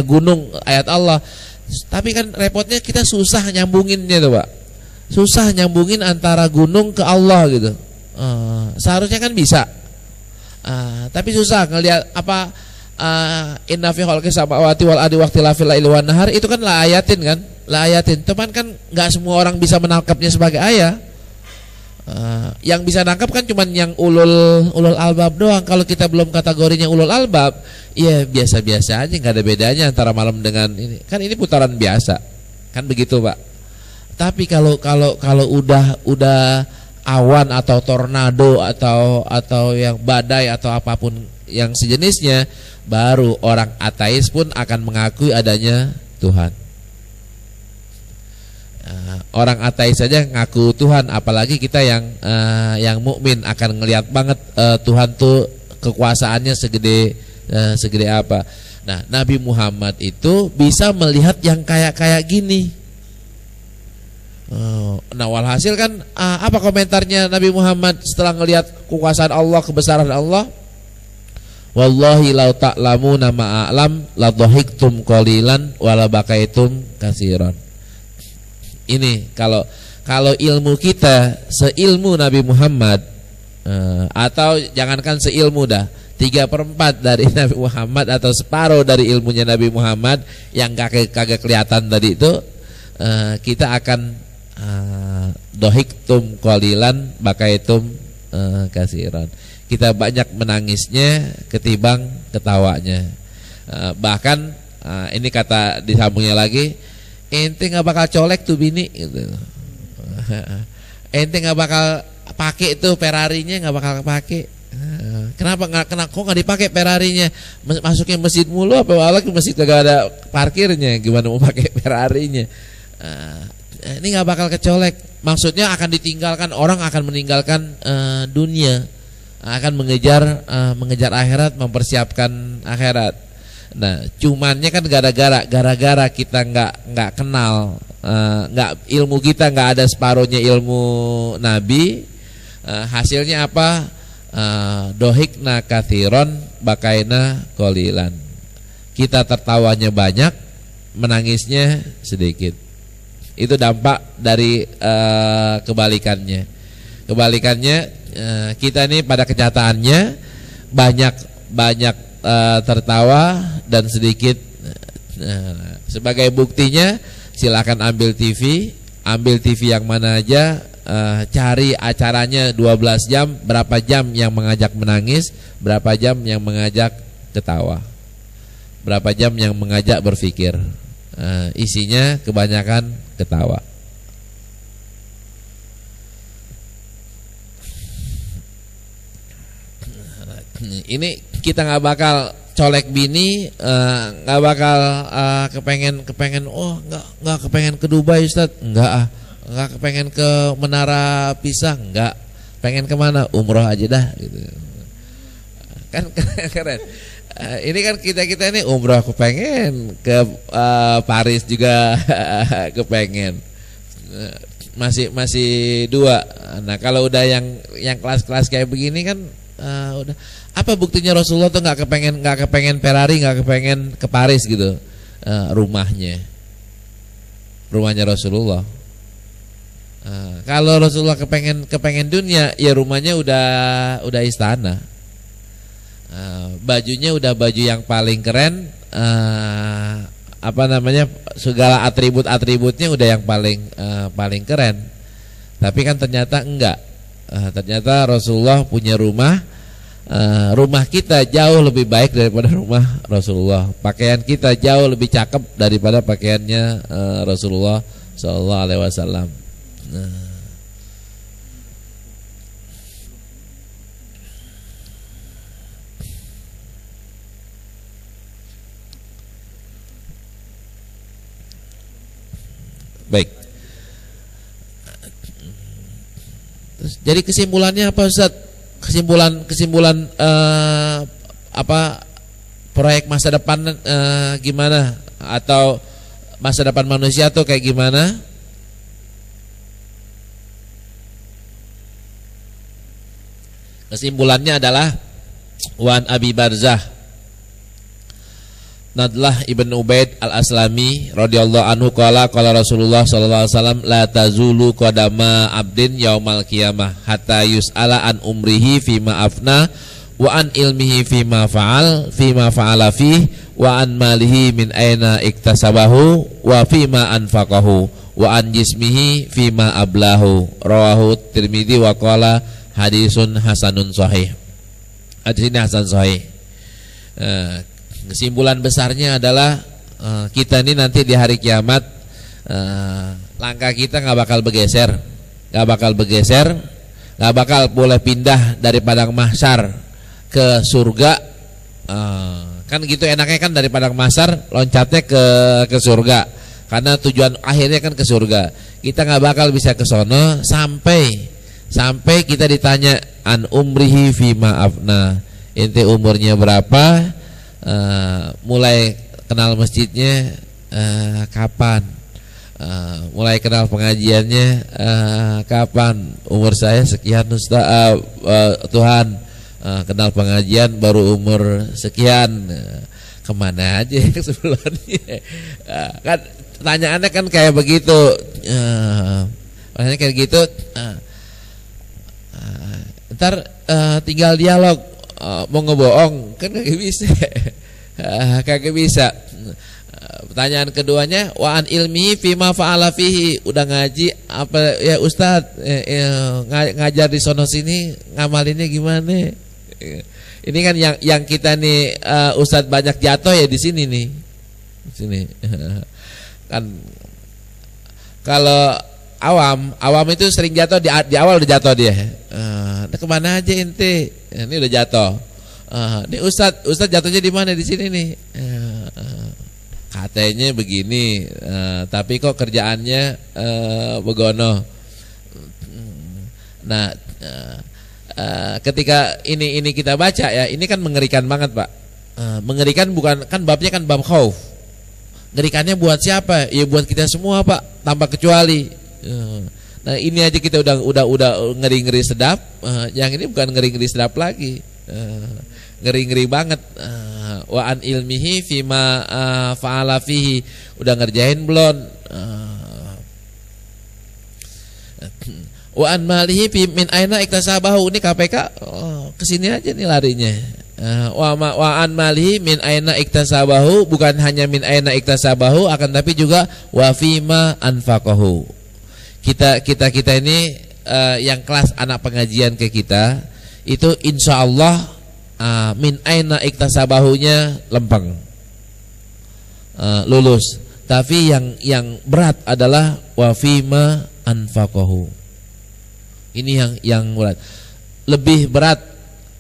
gunung ayat Allah. Tapi kan repotnya kita susah nyambunginnya tuh, Pak. Susah nyambungin antara gunung ke Allah gitu. Seharusnya kan bisa. Tapi susah ngelihat inna fi khalqis samawati wal ardi waqtilafil laili wan nahar, itu kan la ayatin. Teman kan nggak semua orang bisa menangkapnya sebagai ayat. Yang bisa nangkap kan cuman yang ulul albab doang. Kalau kita belum kategorinya ulul albab, ya biasa-biasa aja, nggak ada bedanya antara malam dengan ini. Kan ini putaran biasa, kan begitu, Pak. Tapi kalau udah awan atau tornado atau yang badai atau apapun yang sejenisnya, baru orang ateis pun akan mengakui adanya Tuhan. Orang ateis saja ngaku Tuhan, apalagi kita yang mukmin akan ngelihat banget Tuhan tuh kekuasaannya segede apa. Nah, Nabi Muhammad itu bisa melihat yang kayak gini. Nah, walhasil kan apa komentarnya Nabi Muhammad setelah ngelihat kekuasaan Allah, kebesaran Allah? Wallahi lau ta'lamuna ma a'lam la dhahiktum qalilan wa la bakaitum katsiran. Ini kalau ilmu kita seilmu Nabi Muhammad, atau jangankan seilmu dah, 3/4 dari Nabi Muhammad atau separuh dari ilmunya Nabi Muhammad yang kagak kelihatan tadi itu, kita akan dohiktum qalilan bakaitum katsiran. Kita banyak menangisnya ketimbang ketawanya. Bahkan ini kata disambungnya lagi, ente nggak bakal colek tuh bini gitu. Ente nggak bakal pakai tuh Ferrarinya, nggak bakal pakai. Kenapa nggak dipakai Ferrarinya? Masukin masjid mulu, apa ke masjid kagak ada parkirnya, gimana mau pakai Ferrarinya? Ini nggak bakal kecolek. Maksudnya akan ditinggalkan, orang akan meninggalkan dunia, akan mengejar akhirat, mempersiapkan akhirat. Nah, cumannya kan gara-gara kita nggak kenal, ilmu kita nggak ada separuhnya ilmu Nabi. Hasilnya apa? Dohikna kathiron bakaina qalilan. Kita tertawanya banyak, menangisnya sedikit. Itu dampak dari kebalikannya. Kita ini pada kenyataannya banyak tertawa dan sedikit. Sebagai buktinya, silakan ambil TV yang mana aja, cari acaranya 12 jam, berapa jam yang mengajak menangis, berapa jam yang mengajak ketawa, berapa jam yang mengajak berpikir. Isinya kebanyakan ketawa. Ini kita nggak bakal colek bini, nggak bakal kepengen nggak kepengen ke Dubai Ustaz, nggak kepengen ke Menara Pisa, nggak, pengen kemana, umroh aja dah gitu. Kan keren. Ini kan kita ini umroh kepengen, ke Paris juga kepengen, masih dua. Nah, kalau udah yang kelas-kelas kayak begini kan udah. Apa buktinya Rasulullah tuh nggak kepengen Ferrari, nggak kepengen ke Paris gitu? Rumahnya Rasulullah. Kalau Rasulullah kepengen dunia, ya rumahnya udah istana. Bajunya udah baju yang paling keren, segala atributnya udah yang paling keren. Tapi kan ternyata enggak. Ternyata Rasulullah punya rumah kita jauh lebih baik daripada rumah Rasulullah. Pakaian kita jauh lebih cakep daripada pakaiannya Rasulullah Sallallahu Alaihi Wasallam. Baik. Terus, jadi kesimpulannya apa, Ustaz? Kesimpulan proyek masa depan gimana? Atau masa depan manusia tuh kayak gimana? Kesimpulannya adalah Wan Abi Barzah Nadlah ibn Ubaid al-Aslami radhiyallahu anhu qala Rasulullah sallallahu alaihi wasallam la tazulu qadama abdin yaumal qiyamah hatta yus'ala an umrihi fima afna wa an ilmihi fima fa'ala fi wa an malihi min aina iktasabahu wa fima anfaqahu wa an jismihi fima ablahu rawahu Tirmidzi wa qala hadisun hasanun sahih. Hadis ini hasan sahih. Kesimpulan besarnya adalah kita ini nanti di hari kiamat langkah kita nggak bakal bergeser, nggak bakal boleh pindah dari padang mahsyar ke surga. Kan gitu enaknya kan, dari padang mahsyar loncatnya ke surga, karena tujuan akhirnya kan ke surga. Kita nggak bakal bisa ke sono sampai kita ditanya an umrihi fima afna, ente umurnya berapa, mulai kenal masjidnya kapan, mulai kenal pengajiannya kapan, umur saya sekian Ustaz, Tuhan, kenal pengajian baru umur sekian, kemana aja sebelumnya, kan pertanyaannya kan kayak begitu, kayak gitu. Ntar tinggal dialog, mau ngebohong kan kagak bisa. Pertanyaan keduanya wa an ilmi fima fa'ala fihi, udah ngaji apa ya Ustaz, ngajar di sono sini ngamalinnya gimana? Ini kan yang kita nih Ustaz banyak jatuh ya di sini nih. Sini. Kan kalau awam itu sering jatuh di awal udah jatuh dia. Kemana aja ente? Ini udah jatuh. Ini Ustaz jatuhnya di mana di sini nih? Katanya begini, tapi kok kerjaannya begono. Nah, ketika ini kita baca ya, ini kan mengerikan banget, Pak. Mengerikan bukan kan babnya kan bab khauf. Ngerikannya buat siapa? Ya buat kita semua, Pak, tanpa kecuali. Nah, ini aja kita udah ngeri-ngeri sedap. Yang ini bukan ngeri-ngeri sedap lagi. Ngeri-ngeri banget. Wa an ilmihi fima fa'ala fihi, udah ngerjain belum? Wa an malihi fi min aina iktasabahu, ini KPK kesini aja nih larinya. Wa an malihi min aina iktasabahu, bukan hanya min aina iktasabahu, akan tapi juga wa fima anfaqahu. Kita ini yang kelas anak pengajian ke kita itu insya Allah min aina iktasabahunya lempeng, lulus. Tapi yang berat adalah wa fima anfaqahu. Ini yang berat.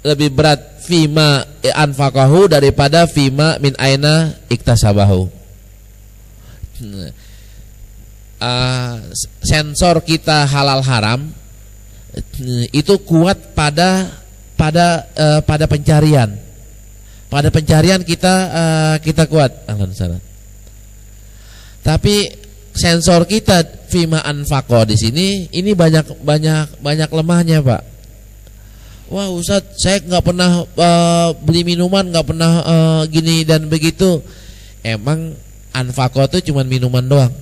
Lebih berat fima anfaqahu daripada fima min aina iktasabahu. Sensor kita halal haram itu kuat pada pencarian. Pada pencarian kita kuat. Alhamdulillah. Tapi sensor kita fima anfaqo di sini ini banyak lemahnya, Pak. Wah, Ustaz, saya nggak pernah beli minuman, nggak pernah gini dan begitu. Emang anfaqo itu cuma minuman doang.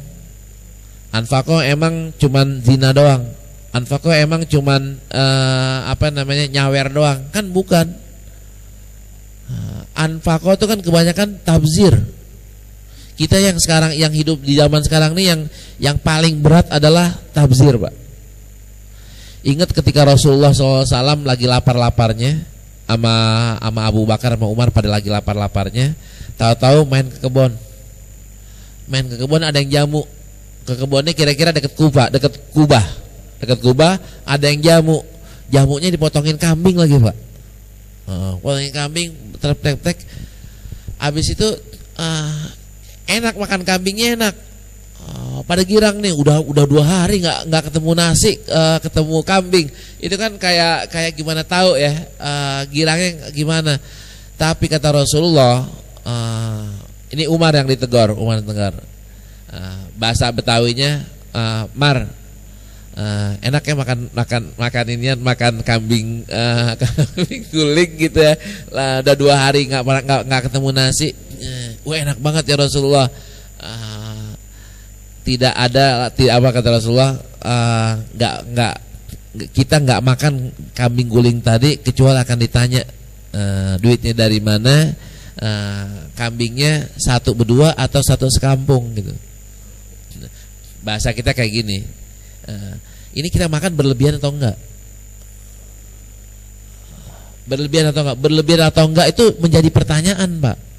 Anfaqo emang cuman zina doang. Anfaqo emang cuman nyawer doang. Kan bukan. Anfaqo itu kan kebanyakan tabzir. Kita yang sekarang, yang hidup di zaman sekarang nih, yang paling berat adalah tabzir, Pak. Ingat ketika Rasulullah SAW lagi lapar-laparnya, sama Abu Bakar sama Umar pada lagi lapar-laparnya, tahu-tahu main ke kebun. Main ke kebun, ada yang jamu. Ke kebunnya kira-kira dekat Kubah ada yang jamunya dipotongin kambing lagi, Pak. Potongin kambing, tek. Habis itu enak, makan kambingnya enak. Pada girang nih, udah 2 hari nggak ketemu nasi, ketemu kambing. Itu kan kayak gimana tahu ya, girangnya gimana. Tapi kata Rasulullah, ini Umar yang ditegur. Bahasa Betawinya, Mar, enak ya makan inian, makan kambing kambing guling gitu ya. Lah, udah 2 hari nggak ketemu nasi. Wah, enak banget ya Rasulullah. Tidak apa kata Rasulullah, kita nggak makan kambing guling tadi kecuali akan ditanya duitnya dari mana, kambingnya 1 berdua atau 1 sekampung gitu. Bahasa kita kayak gini. Ini kita makan berlebihan atau enggak? Berlebihan atau enggak? Berlebihan atau enggak itu menjadi pertanyaan, Pak.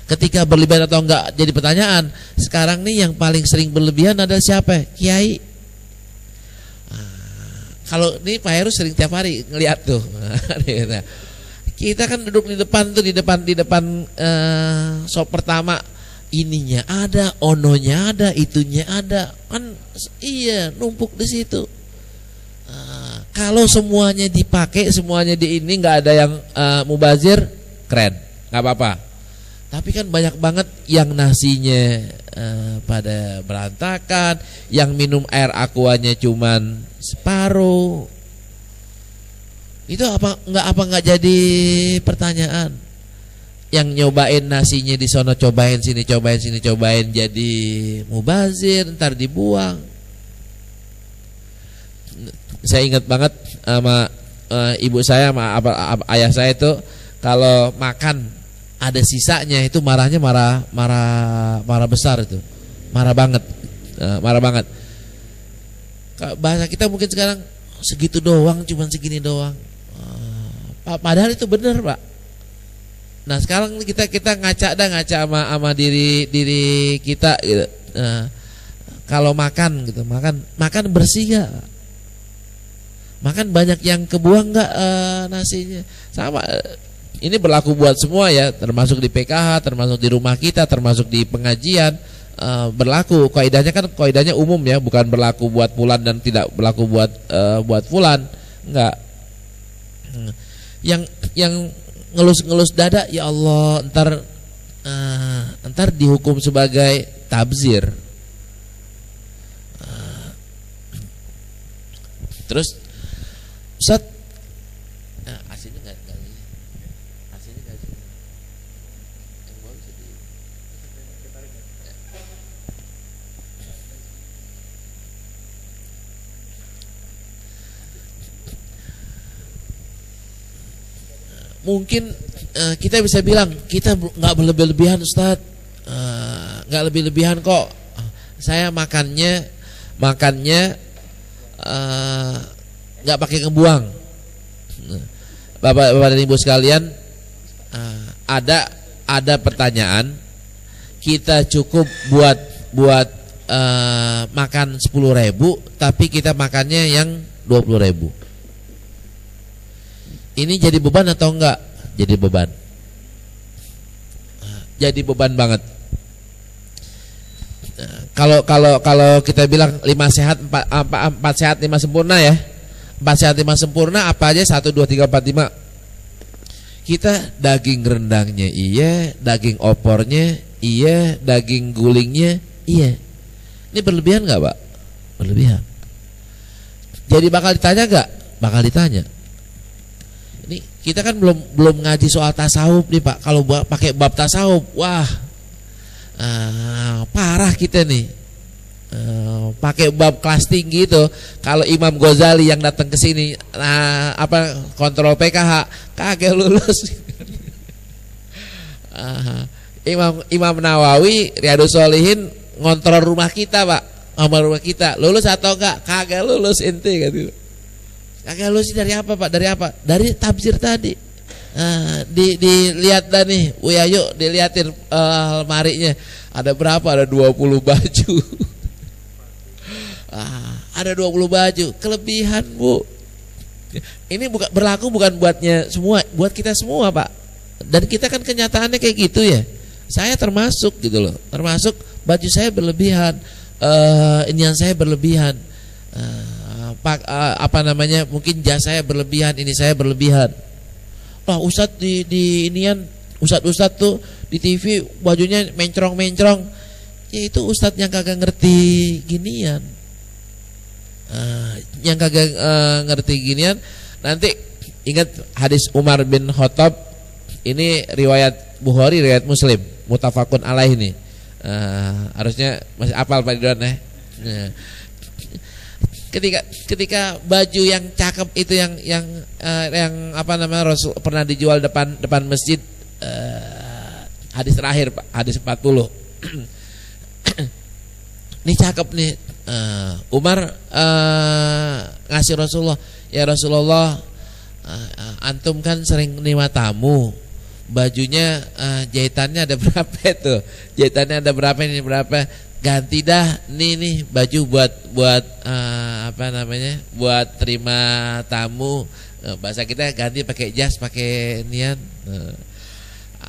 Ketika berlebihan atau enggak jadi pertanyaan, sekarang nih yang paling sering berlebihan adalah siapa? Kiai. Kalau ini Pak Heru sering tiap hari ngeliat tuh. Kita kan duduk di depan tuh, di depan shop pertama, ininya ada, ononya ada, itunya ada, kan iya numpuk di situ. Kalau semuanya dipakai, semuanya di ini, nggak ada yang mubazir, keren, nggak apa-apa. Tapi kan banyak banget yang nasinya pada berantakan, yang minum air aquanya cuman separuh. Itu apa nggak jadi pertanyaan? Yang nyobain nasinya di sono, cobain sini, cobain jadi mubazir, ntar dibuang. Saya ingat banget sama ibu saya, sama ayah saya itu kalau makan ada sisanya itu marahnya marah besar itu, marah banget. Bahasa kita mungkin sekarang segitu doang, cuman segini doang. Padahal itu benar, Pak. Nah sekarang kita ngaca sama diri kita gitu. Kalau makan gitu, makan bersih gak? Makan banyak yang kebuang gak nasinya? Sama. Ini berlaku buat semua ya, termasuk di PKH, termasuk di rumah kita, termasuk di pengajian. Berlaku kaidahnya umum ya, bukan berlaku buat fulan dan tidak berlaku buat fulan. Enggak. Yang ngelus dada, ya Allah, ntar dihukum sebagai tabzir. Terus Ustaz, aslinya nggak mungkin kita bisa bilang kita nggak berlebihan Ustaz, nggak lebih-lebihan kok. Saya makannya nggak pakai ngebuang. Bapak dan Ibu sekalian, ada pertanyaan, kita cukup buat makan 10.000, tapi kita makannya yang 20.000. Ini jadi beban atau enggak? Jadi beban. Jadi beban banget. Kalau kita bilang 5 sehat 4 sehat 5 sempurna ya. 4 sehat 5 sempurna apa aja? 1 2 3 4 5. Kita daging rendangnya iya, daging opornya iya, daging gulingnya iya. Ini berlebihan enggak, Pak? Berlebihan. Jadi bakal ditanya enggak? Bakal ditanya. Ini kita kan belum ngaji soal tasawuf nih, Pak. Kalau pakai bab tasawuf, wah, parah kita nih. Pakai bab kelas tinggi itu. Kalau Imam Ghazali yang datang ke sini, kontrol PKH, kagak lulus. Imam Nawawi, Riyadhus Shalihin ngontrol rumah kita, Pak. Rumah kita, lulus atau enggak? Kagak lulus ente gitu. Kagak lulus dari apa, Pak? Dari apa? Dari tafsir tadi. Dilihat dah nih, yuk dilihatin lemarinya. Ada berapa? Ada 20 baju. Ada 20 baju. Kelebihan, Bu. Ini berlaku bukan buatnya semua, buat kita semua, Pak. Dan kita kan kenyataannya kayak gitu ya. Saya termasuk gitu loh. Termasuk baju saya berlebihan, inian saya berlebihan. Mungkin jas saya berlebihan, ini saya berlebihan. Wah, Ustadz di inian, Ustadz tuh di TV bajunya mencrong-mencrong. ya itu ustadz yang kagak ngerti ginian. Yang kagak ngerti ginian. Nanti ingat hadis Umar bin Khattab, ini riwayat Bukhari, riwayat Muslim, muttafaqun alaih ini. Harusnya masih apal Pak Ridwan ya. Ketika baju yang cakep itu yang apa namanya Rasul pernah dijual depan masjid, hadis terakhir Pak, hadis 40. Ini cakep nih. Umar ngasih Rasulullah, ya Rasulullah, antum kan sering nerima tamu, bajunya jahitannya ada berapa itu? Jahitannya ada berapa, ini berapa? Ganti dah nih baju buat apa namanya? Buat terima tamu. Bahasa kita ganti pakai jas, pakai nian.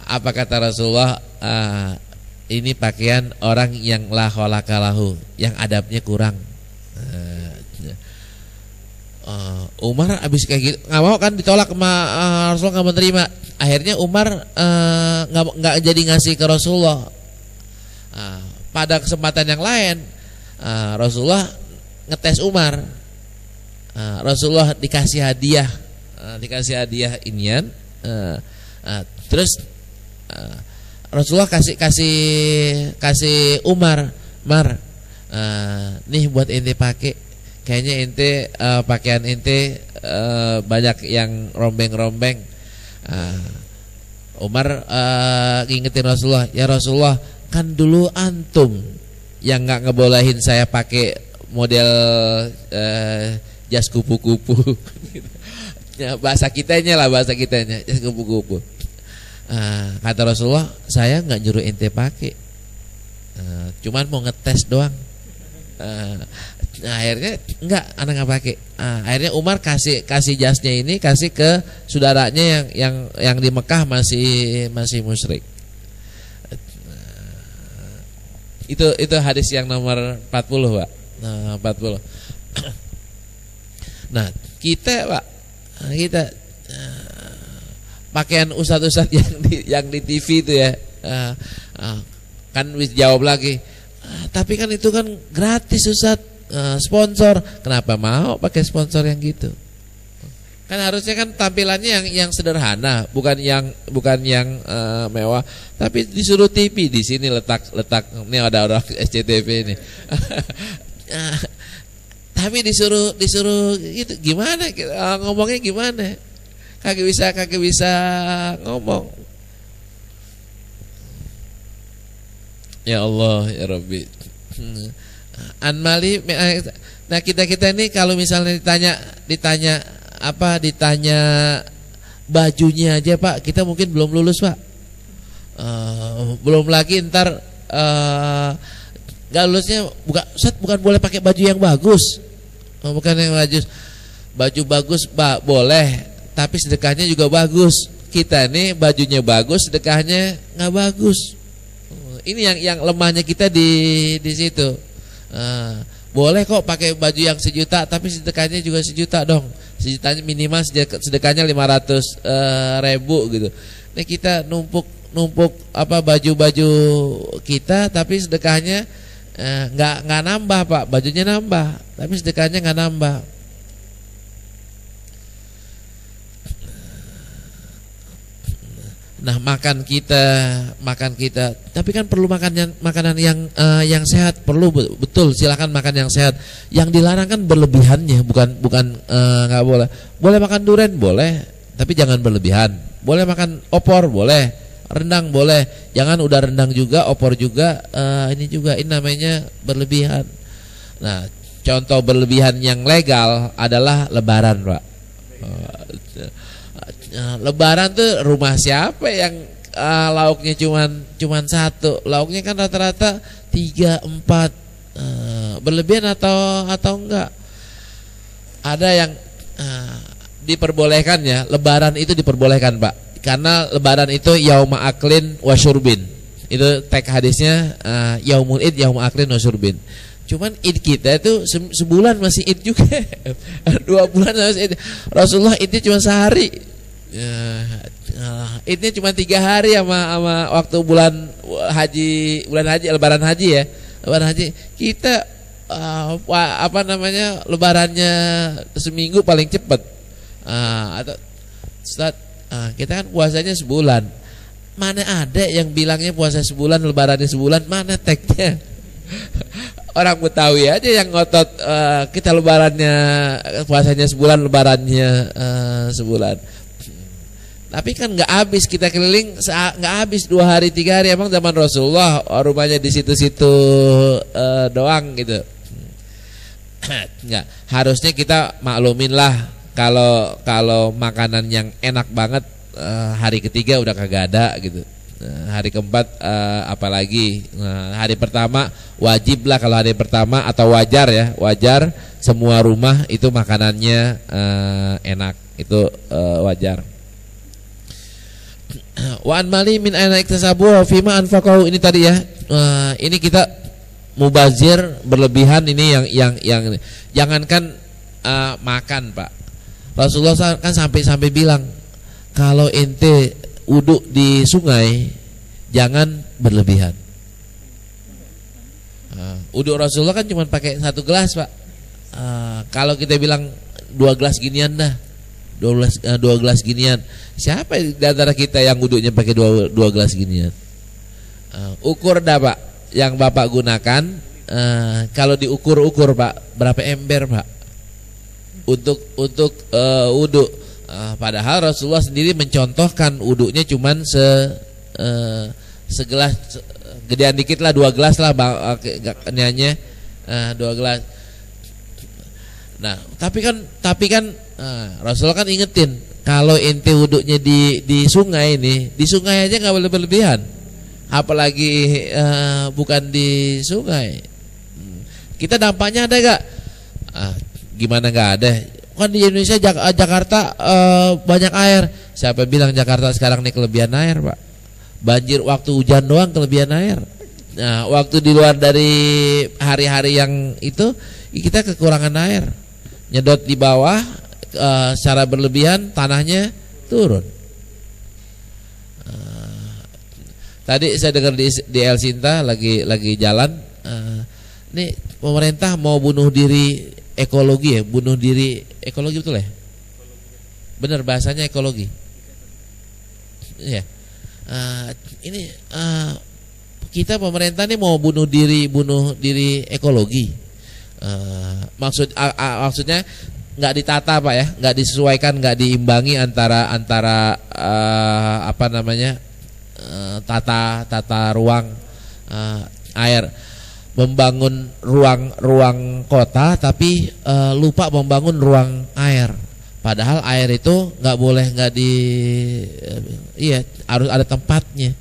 Apa kata Rasulullah? Ini pakaian orang yang la khalaqa lahu, yang adabnya kurang. Umar abis kayak gitu nggak mau kan, ditolak sama Rasulullah, nggak menerima. Akhirnya Umar nggak jadi ngasih ke Rasulullah. Pada kesempatan yang lain Rasulullah ngetes Umar. Rasulullah dikasih hadiah, inian. Terus Rasulullah kasih Umar, nih buat ente pakai. Kayaknya ente pakaian ente banyak yang rombeng-rombeng. Umar ngingetin Rasulullah, ya Rasulullah, kan dulu antum yang nggak ngebolehin saya pakai model jas kupu-kupu. Ya, bahasa kitanya jas kupu-kupu. Kata Rasulullah, saya nggak nyuruh ente pakai, cuman mau ngetes doang. Akhirnya enggak, anak nggak pakai. Akhirnya Umar kasih jasnya ini, kasih ke saudaranya yang di Mekah masih musyrik. Itu hadis yang nomor 40 Pak. 40. Nah kita Pak, pakaian ustadz yang di TV itu ya, kan jawab lagi, tapi kan itu kan gratis ustadz, sponsor. Kenapa mau pakai sponsor yang gitu? Kan harusnya kan tampilannya yang sederhana, bukan yang mewah. Tapi disuruh TV di sini letak ini ada orang SCTV ini. Tapi disuruh gitu, gimana? Ngomongnya gimana? Kagak bisa ngomong. Ya Allah ya Rabbi. Anmali. Nah kita ini kalau misalnya ditanya bajunya aja Pak, kita mungkin belum lulus Pak. Belum lagi ntar nggak lulusnya bukan boleh pakai baju yang bagus. Bukan yang baju bagus Pak boleh, tapi sedekahnya juga bagus. Kita nih bajunya bagus, sedekahnya nggak bagus. Ini yang lemahnya kita di situ. Boleh kok pakai baju yang 1 juta, tapi sedekahnya juga 1 juta dong. 1 jutanya minimal, sedekahnya 500.000 gitu. Nah kita numpuk baju kita, tapi sedekahnya nggak nambah Pak. Bajunya nambah, tapi sedekahnya nggak nambah. Nah makan kita, tapi kan perlu makanan yang sehat, perlu betul. Silakan makan yang sehat. Yang dilarang kan berlebihannya, bukan nggak boleh. Boleh makan durian boleh, tapi jangan berlebihan. Boleh makan opor boleh, rendang boleh. Jangan udah rendang juga, opor juga, ini namanya berlebihan. Nah contoh berlebihan yang legal adalah Lebaran Pak. Lebaran tuh rumah siapa yang lauknya cuman 1, lauknya kan rata-rata 3, 4. Berlebihan atau enggak? Ada yang diperbolehkan ya, Lebaran itu diperbolehkan Pak, karena Lebaran itu yauma aklin wa syurbin. Itu teks hadisnya, yaumul id yauma aklin wa syurbin. Cuman id kita itu sebulan masih id juga. 2 bulan masih id. Rasulullah idnya cuma sehari. Idnya cuma 3 hari sama waktu bulan haji lebaran haji ya. Lebaran haji kita lebarannya seminggu paling cepat. Atau Ustaz, kita kan puasanya sebulan. Mana ada yang bilangnya puasa sebulan, lebarannya sebulan, mana teksnya? Orang Betawi aja yang ngotot kita lebarannya puasanya sebulan, lebarannya sebulan. Tapi kan nggak habis kita keliling, nggak habis 2 hari 3 hari. Emang zaman Rasulullah rumahnya di situ-situ doang gitu. Nggak, harusnya kita maklumin lah kalau makanan yang enak banget hari ketiga udah kagak ada gitu. Hari keempat apalagi. Hari pertama wajib lah, kalau hari pertama atau wajar ya, wajar semua rumah itu makanannya enak, itu wajar. Wa an mali min aina iktasabu wa fima anfaqahu, ini tadi ya. Ini kita mubazir berlebihan, ini yang jangankan makan, Pak. Rasulullah kan sampai bilang kalau ente wudhu di sungai jangan berlebihan. Wudhu Rasulullah kan cuma pakai 1 gelas, Pak. Kalau kita bilang 2 gelas ginian dah, 2 gelas ginian, siapa di antara kita yang wudhunya pakai 2 gelas ginian? Ukur dah, Pak, yang Bapak gunakan. Kalau diukur Pak, berapa ember, Pak, untuk wudhu. Padahal Rasulullah sendiri mencontohkan wudhunya cuman segelas, gedean dikit lah, 2 gelas lah niannya, 2 gelas. Nah, tapi kan Rasulullah kan ingetin, kalau ente wudhunya di sungai ini, di sungai aja nggak boleh berlebihan, apalagi bukan di sungai. Kita dampaknya ada gak? Gimana nggak ada? Kan di Indonesia Jakarta banyak air. Siapa bilang Jakarta sekarang nih kelebihan air, Pak? Banjir waktu hujan doang kelebihan air. Nah, waktu di luar dari hari-hari yang itu kita kekurangan air. Nyedot di bawah secara berlebihan, tanahnya turun. Tadi saya dengar di El Sinta lagi jalan, nih pemerintah mau bunuh diri ekologi ya, bunuh diri ekologi, betul ya? Bener bahasanya ekologi. Ya. Ini kita pemerintah nih mau bunuh diri ekologi. Maksudnya nggak ditata, Pak ya, nggak disesuaikan, nggak diimbangi antara tata ruang air. Membangun ruang kota tapi lupa membangun ruang air. Padahal air itu nggak boleh harus ada tempatnya.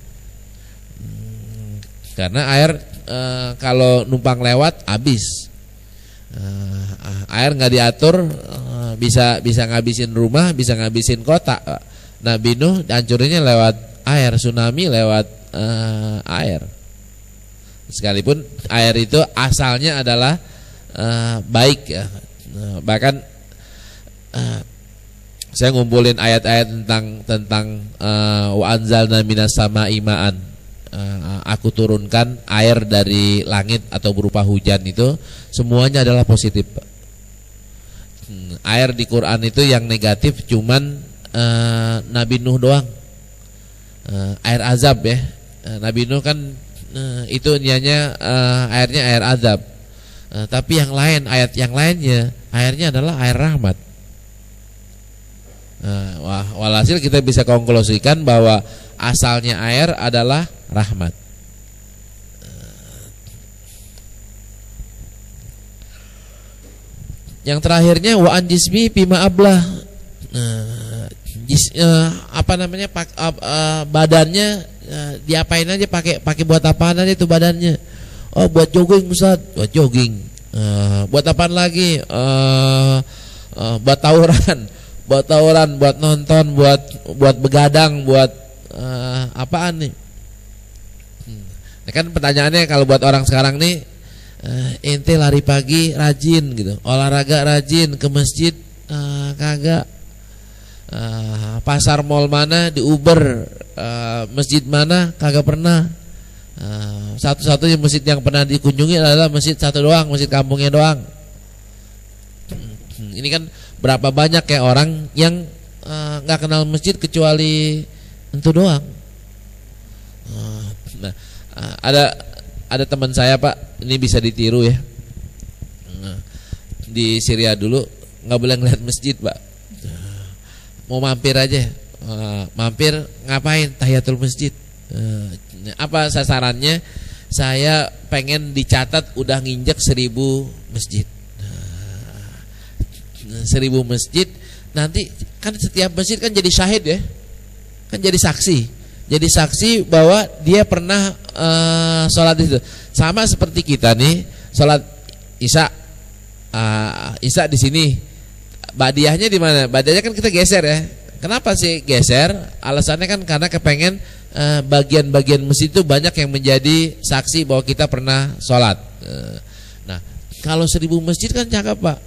Karena air kalau numpang lewat habis. Air nggak diatur, bisa ngabisin rumah, bisa ngabisin kota. Nabi Nuh hancurinnya lewat air, tsunami lewat air. Sekalipun air itu asalnya adalah baik ya. Bahkan saya ngumpulin ayat-ayat tentang wa anzalna minas sama'i ma'an, aku turunkan air dari langit atau berupa hujan, itu semuanya adalah positif. Air di Quran itu yang negatif cuman Nabi Nuh doang. Air azab ya. Nabi Nuh kan itu niatnya airnya air azab. Tapi yang lain, ayat yang lainnya airnya adalah air rahmat. Walhasil kita bisa konklusikan bahwa asalnya air adalah rahmat. Yang terakhirnya wa anjismi bima ablah. Badannya diapain aja, pakai buat apaan aja itu badannya? Oh, buat jogging, Ustaz. Buat jogging. Buat apaan lagi? Buat tawuran, buat nonton, buat begadang, buat apaan nih? Nah, kan pertanyaannya kalau buat orang sekarang nih, ente lari pagi rajin gitu, olahraga rajin, ke masjid kagak. pasar mall mana di Uber, masjid mana kagak pernah. Satu-satunya masjid yang pernah dikunjungi adalah masjid satu doang, masjid kampungnya doang. Ini kan berapa banyak ya orang yang nggak kenal masjid kecuali itu doang. Nah, ada teman saya Pak, ini bisa ditiru ya. Di Syria dulu nggak boleh ngeliat masjid Pak. Mau mampir aja, mampir ngapain? Tahiyatul masjid. Apa sasarannya? Saya pengen dicatat udah nginjek 1000 masjid. 1000 masjid. Nanti kan setiap masjid kan jadi syahid ya, kan jadi saksi. Jadi saksi bahwa dia pernah sholat itu. Sama seperti kita nih sholat isya, isya di sini. Badiahnya di mana? Badiahnya kan kita geser ya. Kenapa sih geser? Alasannya kan karena kepengen bagian-bagian masjid itu banyak yang menjadi saksi bahwa kita pernah sholat. Nah, kalau 1000 masjid kan cakep Pak.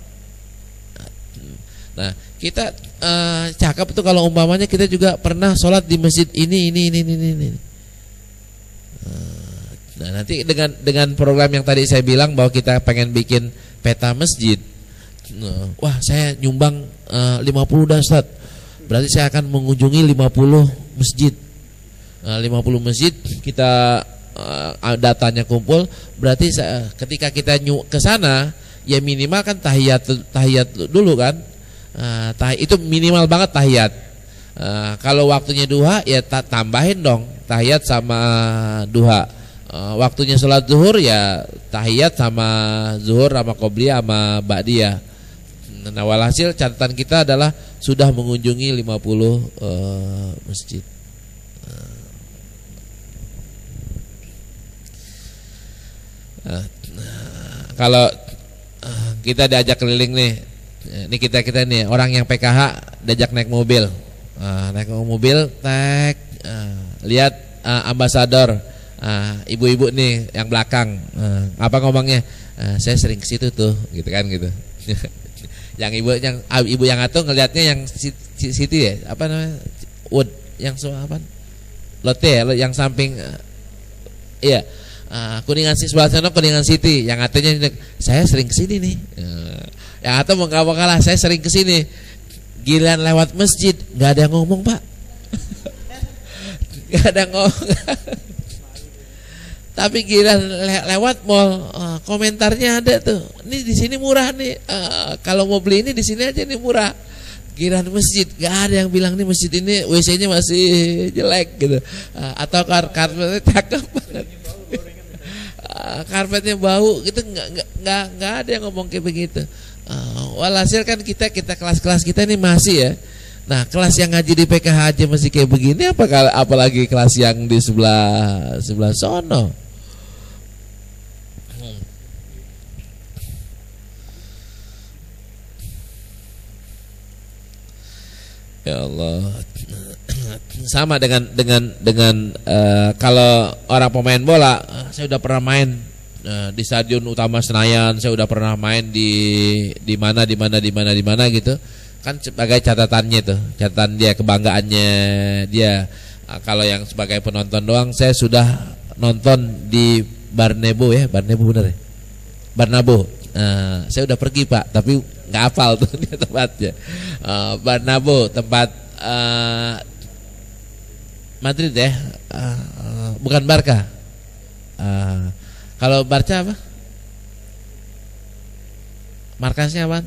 Nah, kita cakep tuh kalau umpamanya kita juga pernah sholat di masjid ini. Nah, nanti dengan program yang tadi saya bilang bahwa kita pengen bikin peta masjid. Wah, saya nyumbang 50 dah Ustaz. Berarti saya akan mengunjungi 50 masjid. 50 masjid kita datanya kumpul. Berarti ketika kita ke sana ya minimal kan tahiyat dulu kan. Itu minimal banget tahiyat. Kalau waktunya duha ya tambahin dong tahiyat sama duha. Waktunya sholat zuhur ya tahiyat sama zuhur sama qobliyah sama ba'diyah. Nah, walhasil catatan kita adalah sudah mengunjungi 50 masjid. Kalau kita diajak keliling nih, ini kita nih orang yang PKH diajak naik mobil, lihat ambasador, ibu-ibu nih yang belakang, apa ngomongnya? Saya sering ke situ tuh, gitu kan gitu. Yang ibu yang atuh ngelihatnya yang City ya, apa namanya? Wood, yang apa? Lotte ya, yang samping, iya. Kuningan sebelah sana Kuningan City, yang atuhnya saya sering kesini nih. Yang atuh mau nggak kalah, saya sering kesini. Giliran lewat masjid nggak ada yang ngomong Pak, nggak ada ngomong. Tapi giliran lewat mall, komentarnya ada tuh. Ini di sini murah nih. Kalau mau beli ini di sini aja nih murah. Giliran masjid, nggak ada yang bilang nih masjid ini WC-nya masih jelek gitu. Atau karpetnya cakep banget. Karpetnya bau gitu, nggak ada yang ngomong kayak begitu. Walhasil kan kita kelas-kelas kita ini masih ya. Nah, kelas yang ngaji di PKH aja masih kayak begini, apalagi kelas yang di sebelah sono. Ya Allah. Sama dengan kalau orang pemain bola, saya udah pernah main di Stadion Utama Senayan, saya udah pernah main di mana gitu. Kan sebagai catatannya tuh, catatan dia, kebanggaannya dia. Kalau yang sebagai penonton doang, saya sudah nonton di Barnabo ya, Barnabo bener ya? Barnabo. Saya udah pergi Pak, tapi nggak hafal tuh dia tempatnya. Barnabo, tempat Madrid ya, bukan Barca. Kalau Barca apa? Markasnya apa?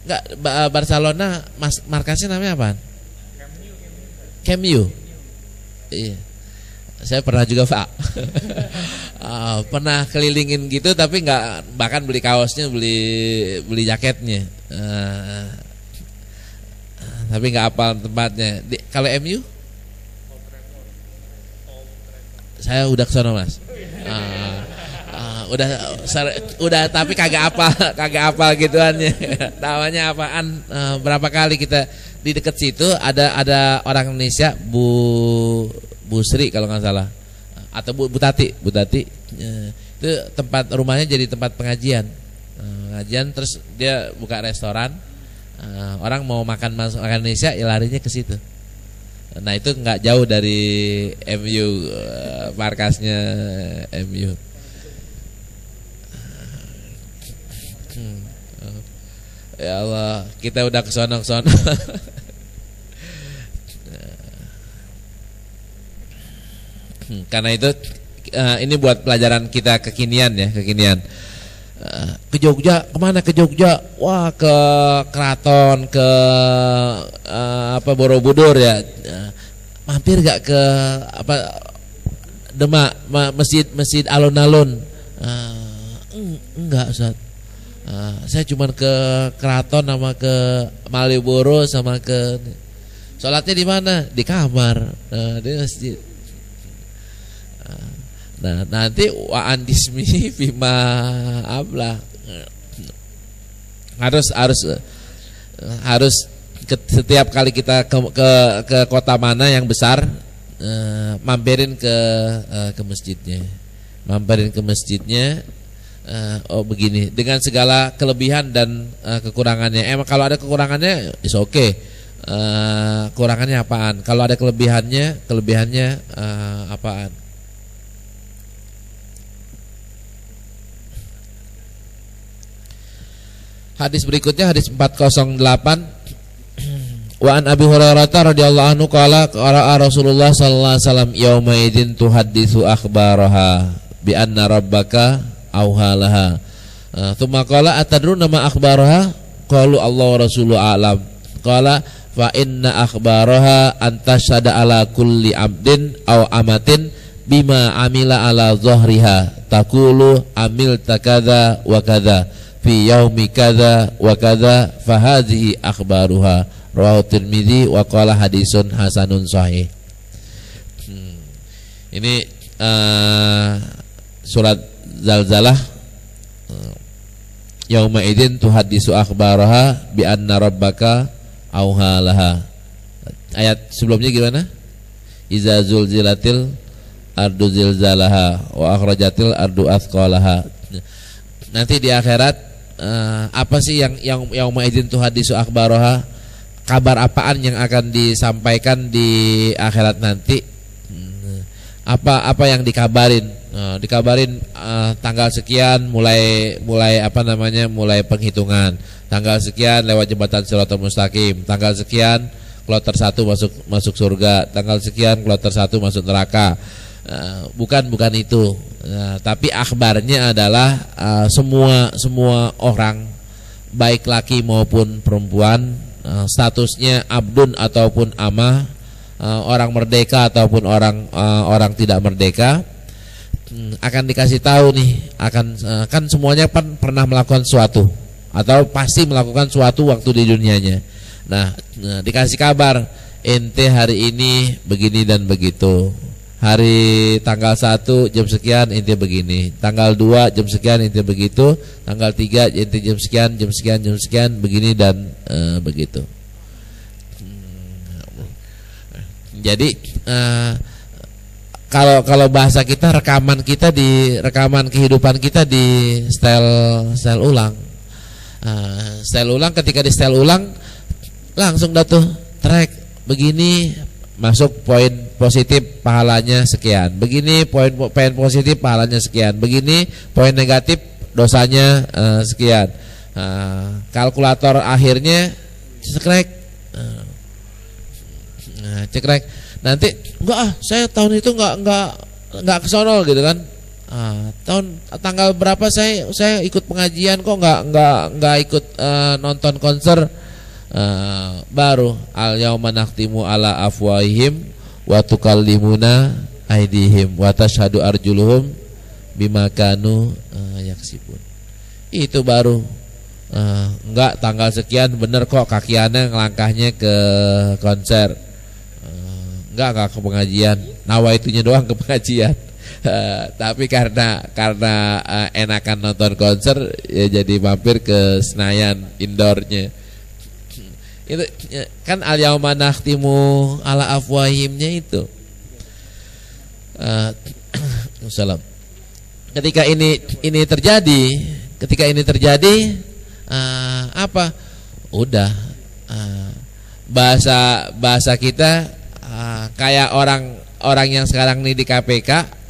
Enggak, Barcelona markasnya namanya apa? Camp Nou. Iya. Saya pernah juga Pak. Pernah kelilingin gitu, tapi nggak, bahkan beli kaosnya, beli jaketnya. Tapi nggak hafal tempatnya. Kalau MU? Saya udah kesana Mas. Udah tapi kagak hafal gituannya. Namanya apaan? Berapa kali kita di dekat situ ada orang Indonesia, Bu Sri kalau nggak salah, atau Bu Tati, itu tempat rumahnya jadi tempat pengajian. Pengajian terus dia buka restoran. Orang mau makan Indonesia ya larinya ke situ. Nah itu nggak jauh dari MU, markasnya MU. Ya Allah, kita udah kesono. Karena itu ini buat pelajaran kita kekinian ya, kekinian. Ke Jogja, kemana ke Jogja? Wah, ke Keraton, ke Borobudur ya. Mampir gak ke Demak, masjid alun-alun? Enggak, Ustaz. Saya cuma ke Keraton sama ke Malioboro sama ke. Sholatnya di mana? Di kamar, di masjid. Nah nanti wa andismi bima ablah harus setiap kali kita ke kota mana yang besar mampirin ke masjidnya, oh begini dengan segala kelebihan dan kekurangannya. Emang kalau ada kekurangannya is okay. Kurangannya apaan? Kalau ada kelebihannya apaan? Hadis berikutnya hadis 408. Wa an Abi Hurairah radhiyallahu anhu qala Rasulullah sallallahu alaihi wasallam yauma idzin tuhadditsu akhbaraha bi anna rabbaka auhalaha. Tsumma qala atadruna ma akhbaraha? Qalu Allah wa rasuluhu a'lam. Qala fa inna akhbaraha antashada ala kulli abdin aw amatin bima amila ala dhahriha taqulu amil takadza wa kadza fi yaumi kadza wa kadza fa hadhihi akhbaruha rawahu Tirmidzi wa qala hadisun hasanun sahih. Ini surat Zalzalah yauma idzin tuhaddisu akhbaraha bi anna rabbaka auhalaha. Ayat sebelumnya gimana? Iza zulzilatil ardu zilzalaha wa akhrajatil ardu athqalaha. Nanti di akhirat apa sih yang yauma idzin tuhaddisu akhbaraha? Kabar apaan yang akan disampaikan di akhirat nanti? Apa yang dikabarin? Dikabarin tanggal sekian mulai mulai penghitungan. Tanggal sekian lewat jembatan Shiratal Mustaqim. Tanggal sekian kloter 1 masuk surga. Tanggal sekian kloter 1 masuk neraka. Bukan itu. Tapi akhbarnya adalah semua orang baik laki maupun perempuan, statusnya abdun ataupun amah, orang merdeka ataupun orang tidak merdeka, akan dikasih tahu nih, kan semuanya pernah melakukan suatu atau pasti melakukan suatu waktu di dunianya. Nah, dikasih kabar, ente hari ini begini dan begitu. Hari tanggal 1 jam sekian ente begini, tanggal 2 jam sekian ente begitu, tanggal 3 ente jam sekian begini dan begitu. Jadi kalau bahasa kita rekaman kehidupan kita di style ulang. Style ulang, ketika di style ulang langsung dah tuh track begini, masuk poin positif pahalanya sekian, begini poin positif pahalanya sekian, begini poin negatif dosanya sekian. Kalkulator akhirnya cekrek, cekrek. Nanti saya tahun itu enggak kesono gitu kan. Tanggal berapa saya ikut pengajian kok enggak ikut nonton konser. Baru al yauma nakhtimu ala afwahihim wa tukallimuna aydihim wa tashhadu arjuluhum bima kanu yaksibun. Itu baru enggak tanggal sekian bener kok kakiannya ngelangkahnya ke konser. Enggak ke pengajian, nawaitunya doang ke pengajian. Tapi karena enakan nonton konser ya jadi mampir ke Senayan indoornya. Itu kan al yauma nakhtimu ala afwahimnya itu. Ketika ini terjadi, ketika ini terjadi apa? Udah bahasa kita kayak orang yang sekarang nih di KPK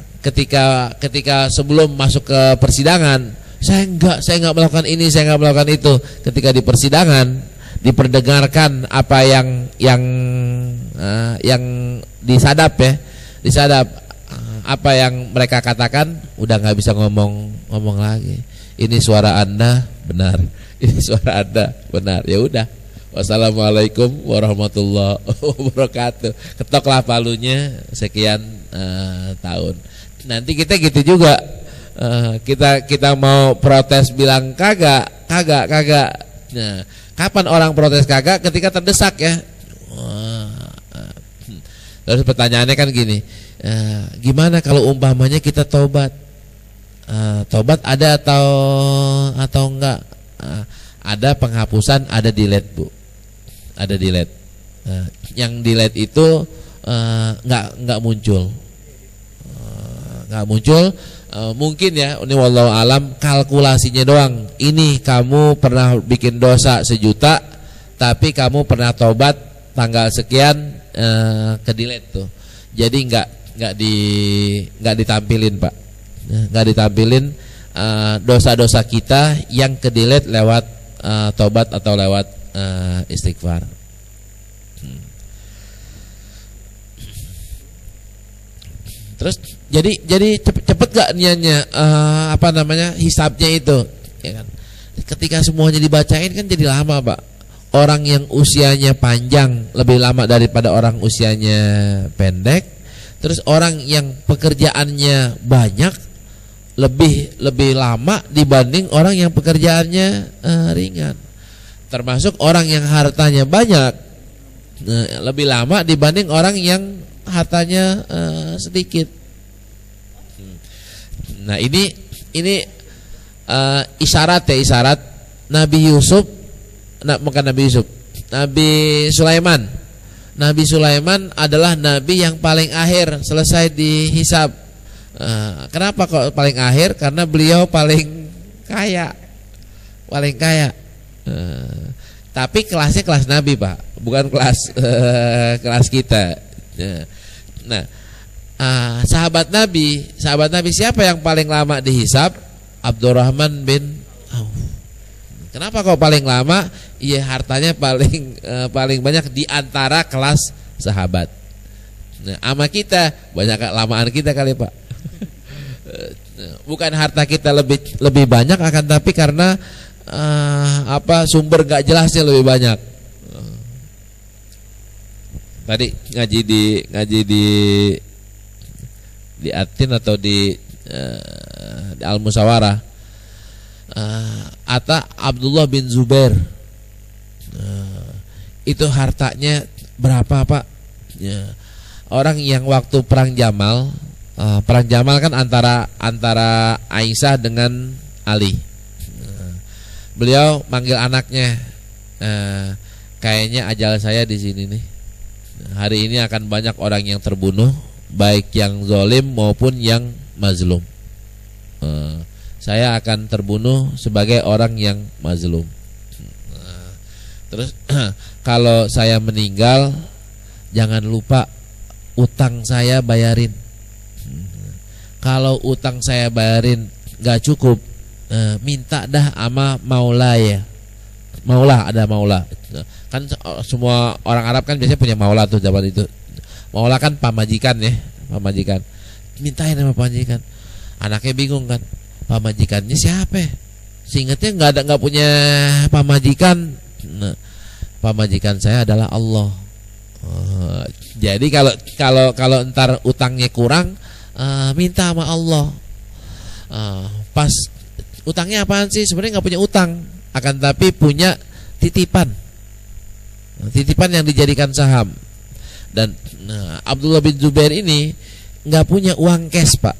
ketika sebelum masuk ke persidangan, saya enggak melakukan ini, saya enggak melakukan itu. Ketika di persidangan diperdengarkan apa yang disadap apa yang mereka katakan, udah nggak bisa ngomong lagi. Ini suara Anda benar, ini suara Anda benar. Ya udah, wassalamualaikum warahmatullahi wabarakatuh. Ketoklah palunya sekian tahun. Nanti kita gitu juga, kita mau protes bilang kagak. Nah, kapan orang protes kagak? Ketika terdesak ya. Terus pertanyaannya kan gini, gimana kalau umpamanya kita tobat? Tobat ada atau enggak? Ada penghapusan, ada delete, Bu. Ada delete. Yang delete itu enggak muncul. Enggak muncul. Mungkin ya, ini wallahu alam, kalkulasinya doang. Ini kamu pernah bikin dosa 1 juta, tapi kamu pernah tobat tanggal sekian, ke delete tuh. Jadi nggak ditampilin, Pak. Nggak ditampilin dosa-dosa kita yang ke delete lewat tobat atau lewat istighfar. Terus jadi cepet gak niatnya hisabnya itu, ya kan? Ketika semuanya dibacain kan jadi lama, Pak. Orang yang usianya panjang lebih lama daripada orang usianya pendek. Terus orang yang pekerjaannya banyak lebih lama dibanding orang yang pekerjaannya ringan. Termasuk orang yang hartanya banyak lebih lama dibanding orang yang hartanya sedikit. Nah, ini isyarat Nabi Yusuf. Bukan Nabi Yusuf, Nabi Sulaiman. Nabi Sulaiman adalah nabi yang paling akhir selesai dihisab. Kenapa kok paling akhir? Karena beliau paling kaya. Tapi kelasnya kelas nabi, Pak, bukan kelas kita. Nah, sahabat nabi siapa yang paling lama dihisab? Abdurrahman bin Auf. Kenapa kok paling lama? Iya, hartanya paling banyak di antara kelas sahabat. Nah, ama kita banyak lamaan kita kali, Pak. Bukan harta kita lebih banyak, akan tapi karena sumber gak jelasnya lebih banyak. Tadi ngaji di Atin atau di Al-Musawarah. Atta Abdullah bin Zubair, itu hartanya berapa, Pak? Ya, orang yang waktu perang Jamal kan antara Aisyah dengan Ali. Beliau manggil anaknya, kayaknya ajal saya di sini nih. Hari ini akan banyak orang yang terbunuh, baik yang zalim maupun yang mazlum. Saya akan terbunuh sebagai orang yang mazlum. Terus kalau saya meninggal, jangan lupa utang saya bayarin. Kalau utang saya bayarin gak cukup, minta dah ama maula ya. Ada maula. Kan semua orang Arab kan biasanya punya maula tuh zaman itu. Maula kan pamajikan ya, pamajikan. Mintain sama pamajikan. Anaknya bingung kan. Pamajikannya siapa? Seingatnya nggak punya pamajikan. Nah, pamajikan saya adalah Allah. Jadi kalau ntar utangnya kurang, minta sama Allah. Pas utangnya apaan sih? Sebenarnya nggak punya utang, akan tapi punya titipan yang dijadikan saham. Dan Abdullah bin Zubair ini nggak punya uang cash, Pak.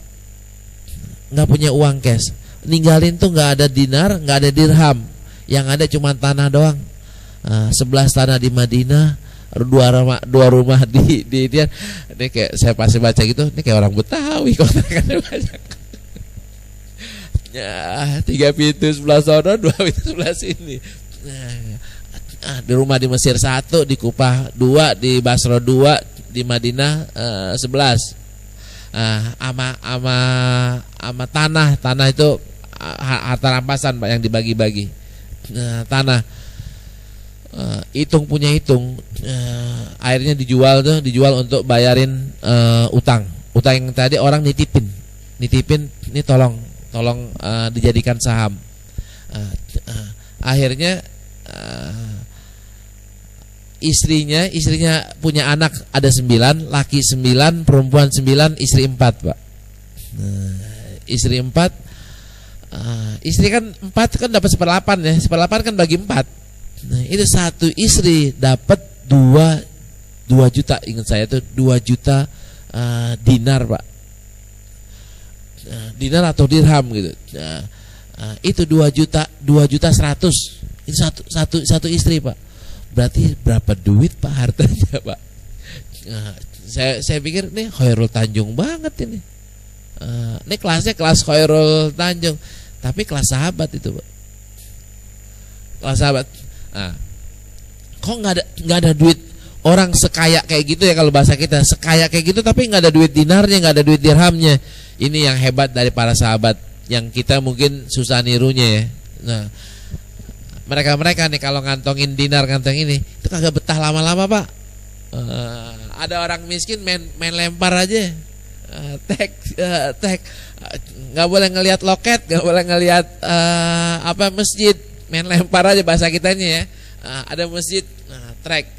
Nggak punya uang cash. Ninggalin tuh nggak ada dinar, nggak ada dirham. Yang ada cuma tanah doang. 11 tanah di Madinah, 2 rumah di dia. Ini kayak saya pasti baca gitu, ini kayak orang Betawi kontrakannya banyak. 3 pintu sebelah sono, 2 pintu sebelah sini. Di rumah di Mesir 1, di Kufah 2, di Basra 2, di Madinah 11. Ama tanah itu harta rampasan Pak yang dibagi-bagi. Tanah hitung punya hitung, akhirnya dijual untuk bayarin utang yang tadi orang nitipin ini tolong dijadikan saham. Akhirnya istrinya punya anak ada 9, laki 9, perempuan 9, istri 4 Pak. Istri 4, istri kan 4 kan dapat 1/8 ya, 1/8 kan bagi 4. Nah, itu satu istri dapat 2 juta, ingat saya tuh 2 juta dinar Pak. Dinar atau dirham gitu. Itu 2 juta 100. Itu satu istri Pak. Berarti berapa duit Pak hartanya Pak? Saya pikir nih Khairul Tanjung banget ini. Ini kelasnya kelas Khairul Tanjung, tapi kelas sahabat itu Pak. Kelas sahabat. Kok nggak ada duit orang sekaya kayak gitu ya, kalau bahasa kita sekaya kayak gitu, tapi nggak ada duit dinarnya, nggak ada duit dirhamnya. Ini yang hebat dari para sahabat yang kita mungkin susah nirunya ya. Nah, mereka nih kalau ngantongin dinar, ngantong ini itu kagak betah lama-lama Pak. Ada orang miskin main lempar aja, tek, nggak boleh ngelihat loket, nggak boleh ngelihat masjid, main lempar aja bahasa kitanya ya. Ada masjid, trek,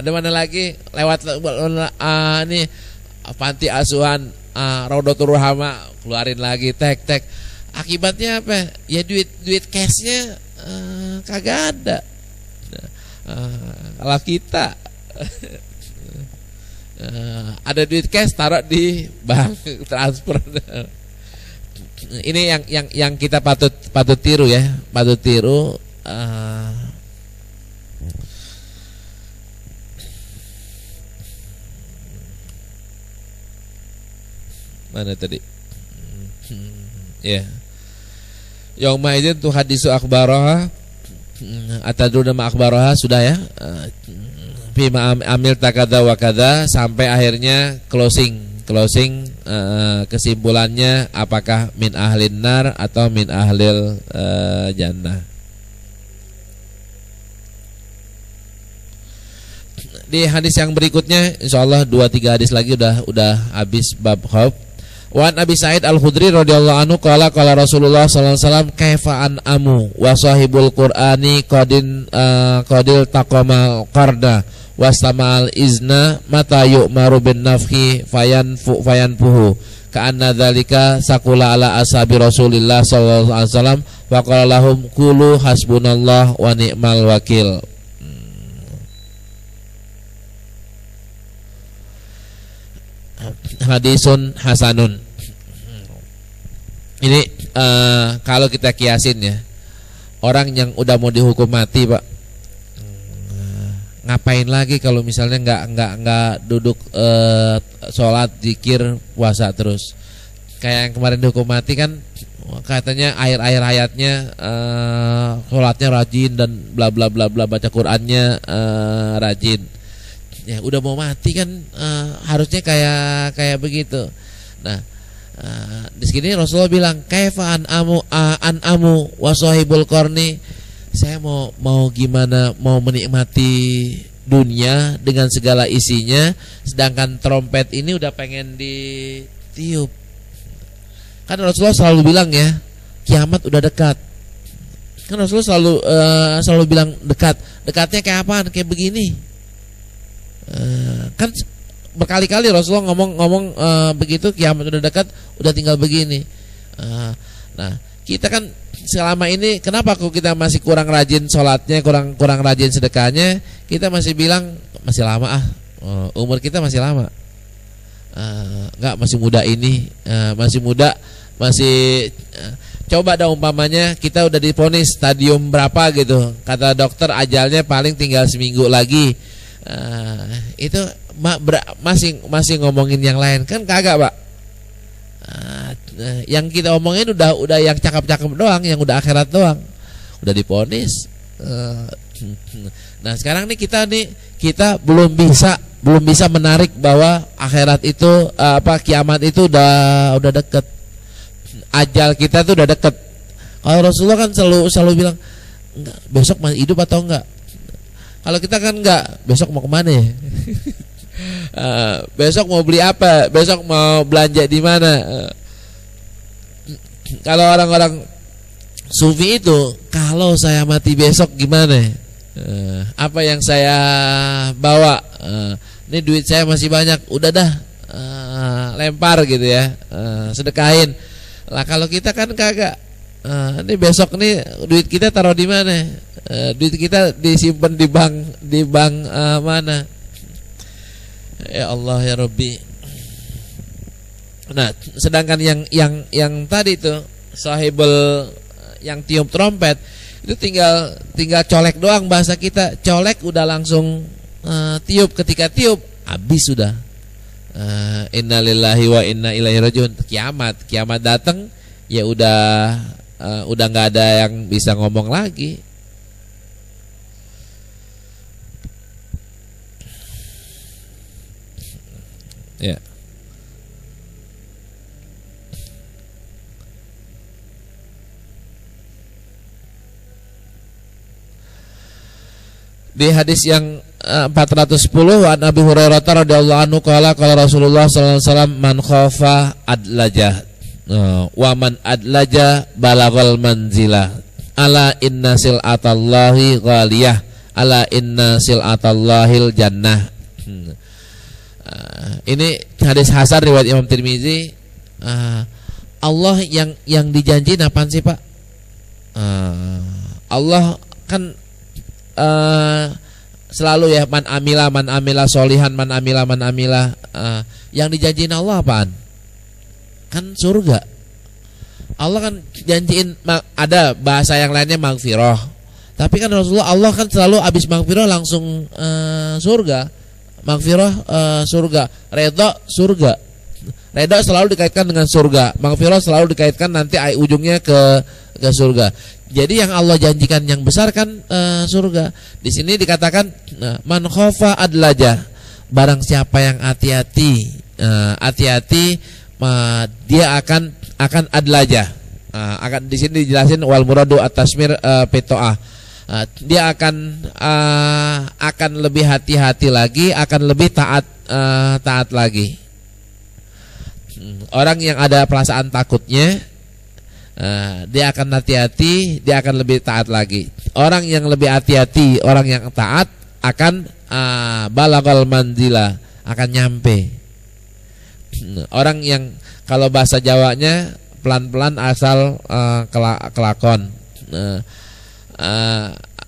ada mana lagi lewat nih panti asuhan, Raudatul Rahmah, keluarin lagi tek. Akibatnya apa? Ya duit cashnya kagak ada. Kalau kita ada duit cash taruh di bank transfer. Ini yang kita patut tiru ya, patut tiru. Mana tadi? Ya. Yauma idzin tu hadisu akhbaraha, atadruna ma akhbaraha, sudah ya. Fi ma amil takadza wa kadza, sampai akhirnya closing kesimpulannya apakah min ahlin nar atau min ahlil jannah. Di hadis yang berikutnya insyaallah 2-3 hadis lagi udah habis bab khauf. Wa an Abi Sa'id Al-Khudri radhiyallahu anhu qala Rasulullah sallallahu alaihi wasallam kaifa an amu wa sahibul qur'ani qadil taqama qarda wastamal izna mata yu'maru bin nafhi fayanfuhu ka'anna dzalika saqula ala ashabi Rasulillah sallallahu alaihi wasallam wa qala lahum qulu hasbunallah wa ni'mal wakil. Hadisun hasanun. Ini kalau kita kiasin ya, orang yang udah mau dihukum mati Pak, ngapain lagi kalau misalnya nggak duduk sholat, zikir, puasa terus. Kayak yang kemarin dihukum mati kan katanya akhir hayatnya sholatnya rajin dan bla bla bla bla, baca Qur'annya rajin. Ya udah mau mati kan harusnya kayak begitu. Nah, di sini Rasulullah bilang kaifa an amu wa sahibul qarni. Saya mau gimana, mau menikmati dunia dengan segala isinya, sedangkan trompet ini udah pengen ditiup. Kan Rasulullah selalu bilang ya, kiamat udah dekat. Kan Rasulullah selalu bilang dekat. Dekatnya kayak apaan? Kayak begini. Kan berkali-kali Rasulullah ngomong begitu, kiamat udah dekat, udah tinggal begini. Nah, kita kan selama ini kenapa kok kita masih kurang rajin sholatnya, kurang rajin sedekahnya? Kita masih bilang masih lama umur kita masih lama. Enggak, masih muda ini, masih muda, masih coba dah umpamanya kita udah divonis stadium berapa gitu, kata dokter ajalnya paling tinggal seminggu lagi. Itu masih ngomongin yang lain kan kagak Pak. yang kita omongin udah yang cakep-cakep doang, yang udah akhirat doang, udah diponis. Nah sekarang nih kita belum bisa menarik bahwa akhirat itu kiamat itu udah deket, ajal kita tuh udah deket. Kalau Rasulullah kan selalu bilang enggak, besok masih hidup atau enggak. Kalau kita kan enggak, besok mau kemana ya? Besok mau beli apa? Besok mau belanja di mana? Kalau orang-orang sufi itu, kalau saya mati besok gimana? Apa yang saya bawa? Ini duit saya masih banyak, udah dah lempar gitu ya, sedekahin. Lah kalau kita kan kagak. Ini besok nih duit kita taruh di mana? Duit kita disimpan di bank mana? Ya Allah ya Rabbi. Nah, sedangkan yang tadi itu sahibul yang tiup trompet itu tinggal colek doang, bahasa kita colek udah langsung tiup, ketika tiup habis sudah. Innalillahi wa inna ilaihi rajiun. Kiamat datang ya udah nggak ada yang bisa ngomong lagi. Ya. Di hadis yang 410 wa Nabi Hurairah radhiyallahu anhu qala Rasulullah sallallahu alaihi wasallam man khafa adlaja wa man adlaja balagal manzilah ala inna silatallahi ghaliyah ala inna silatallahil jannah. Ini hadis hasan riwayat Imam Tirmizi. Allah yang dijanjiin apaan sih Pak? Allah kan selalu ya man amila solihan man amila yang dijanjiin Allah apaan? Kan surga. Allah kan janjiin, ada bahasa yang lainnya magfirah. Tapi kan Rasulullah, Allah kan selalu habis magfirah langsung surga. Magfirah surga, redha surga. Redha selalu dikaitkan dengan surga, magfirah selalu dikaitkan nanti ujungnya ke surga. Jadi yang Allah janjikan yang besar kan surga. Di sini dikatakan man khofa adlaja, barang siapa yang hati-hati dia akan adlaja. Akan di sini dijelasin wal muradu at-tasmir pitoah. Dia akan lebih hati-hati lagi, akan lebih taat lagi. Orang yang ada perasaan takutnya, dia akan hati-hati, dia akan lebih taat lagi. Orang yang lebih hati-hati, orang yang taat akan balagal manzila, akan nyampe. Orang yang kalau bahasa Jawanya pelan-pelan asal kelakon.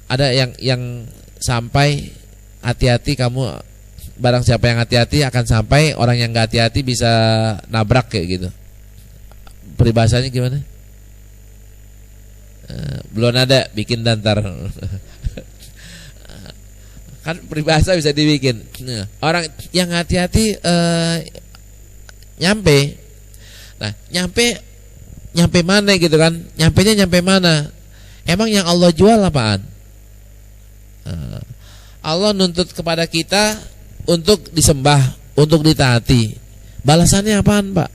Ada yang sampai hati-hati, kamu barang siapa yang hati-hati akan sampai, orang yang gak hati-hati bisa nabrak kayak gitu. Peribahasanya gimana? Belum ada, bikin dantar. Kan peribahasa bisa dibikin. Orang yang hati-hati nyampe. Nah, nyampe mana gitu kan? Nyampe mana? Emang yang Allah jual apaan? Allah nuntut kepada kita untuk disembah, untuk ditaati. Balasannya apaan, Pak?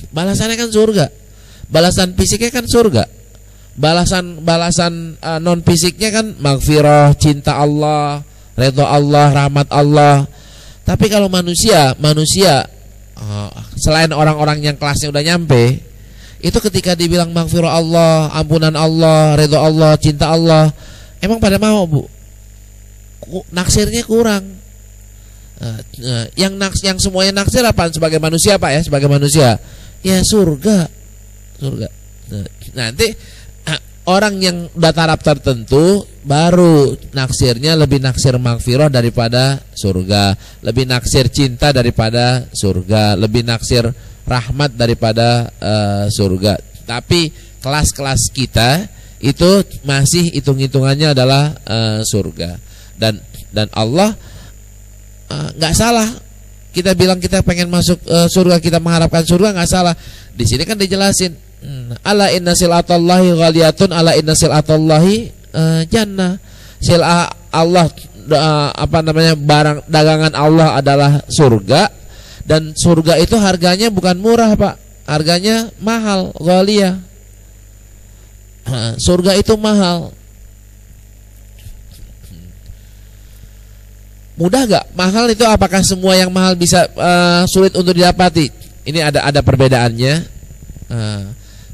Balasannya kan surga. Balasan fisiknya kan surga. Balasan non fisiknya kan magfirah, cinta Allah, redha Allah, rahmat Allah. Tapi kalau manusia selain orang-orang yang kelasnya udah nyampe, itu ketika dibilang magfirah Allah, ampunan Allah, redha Allah, cinta Allah, emang pada mau, Bu? Naksirnya kurang. Yang semuanya naksir apaan sebagai manusia, Pak ya? Sebagai manusia, ya surga. Nanti orang yang udah taraf tertentu baru naksirnya lebih naksir magfirah daripada surga, lebih naksir cinta daripada surga, lebih naksir rahmat daripada surga. Tapi kelas-kelas kita itu masih hitung-hitungannya adalah surga. Dan Allah nggak salah. Kita bilang kita pengen masuk surga, kita mengharapkan surga, nggak salah. Di sini kan dijelasin, ala inna silatallahi ghaliyatun, ala inna silatallahi jannah. Silah Allah, barang dagangan Allah adalah surga, dan surga itu harganya bukan murah, Pak. Harganya mahal, ghaliyah. Surga itu mahal. Mudah gak? Mahal itu apakah semua yang mahal bisa sulit untuk didapati? Ini ada perbedaannya.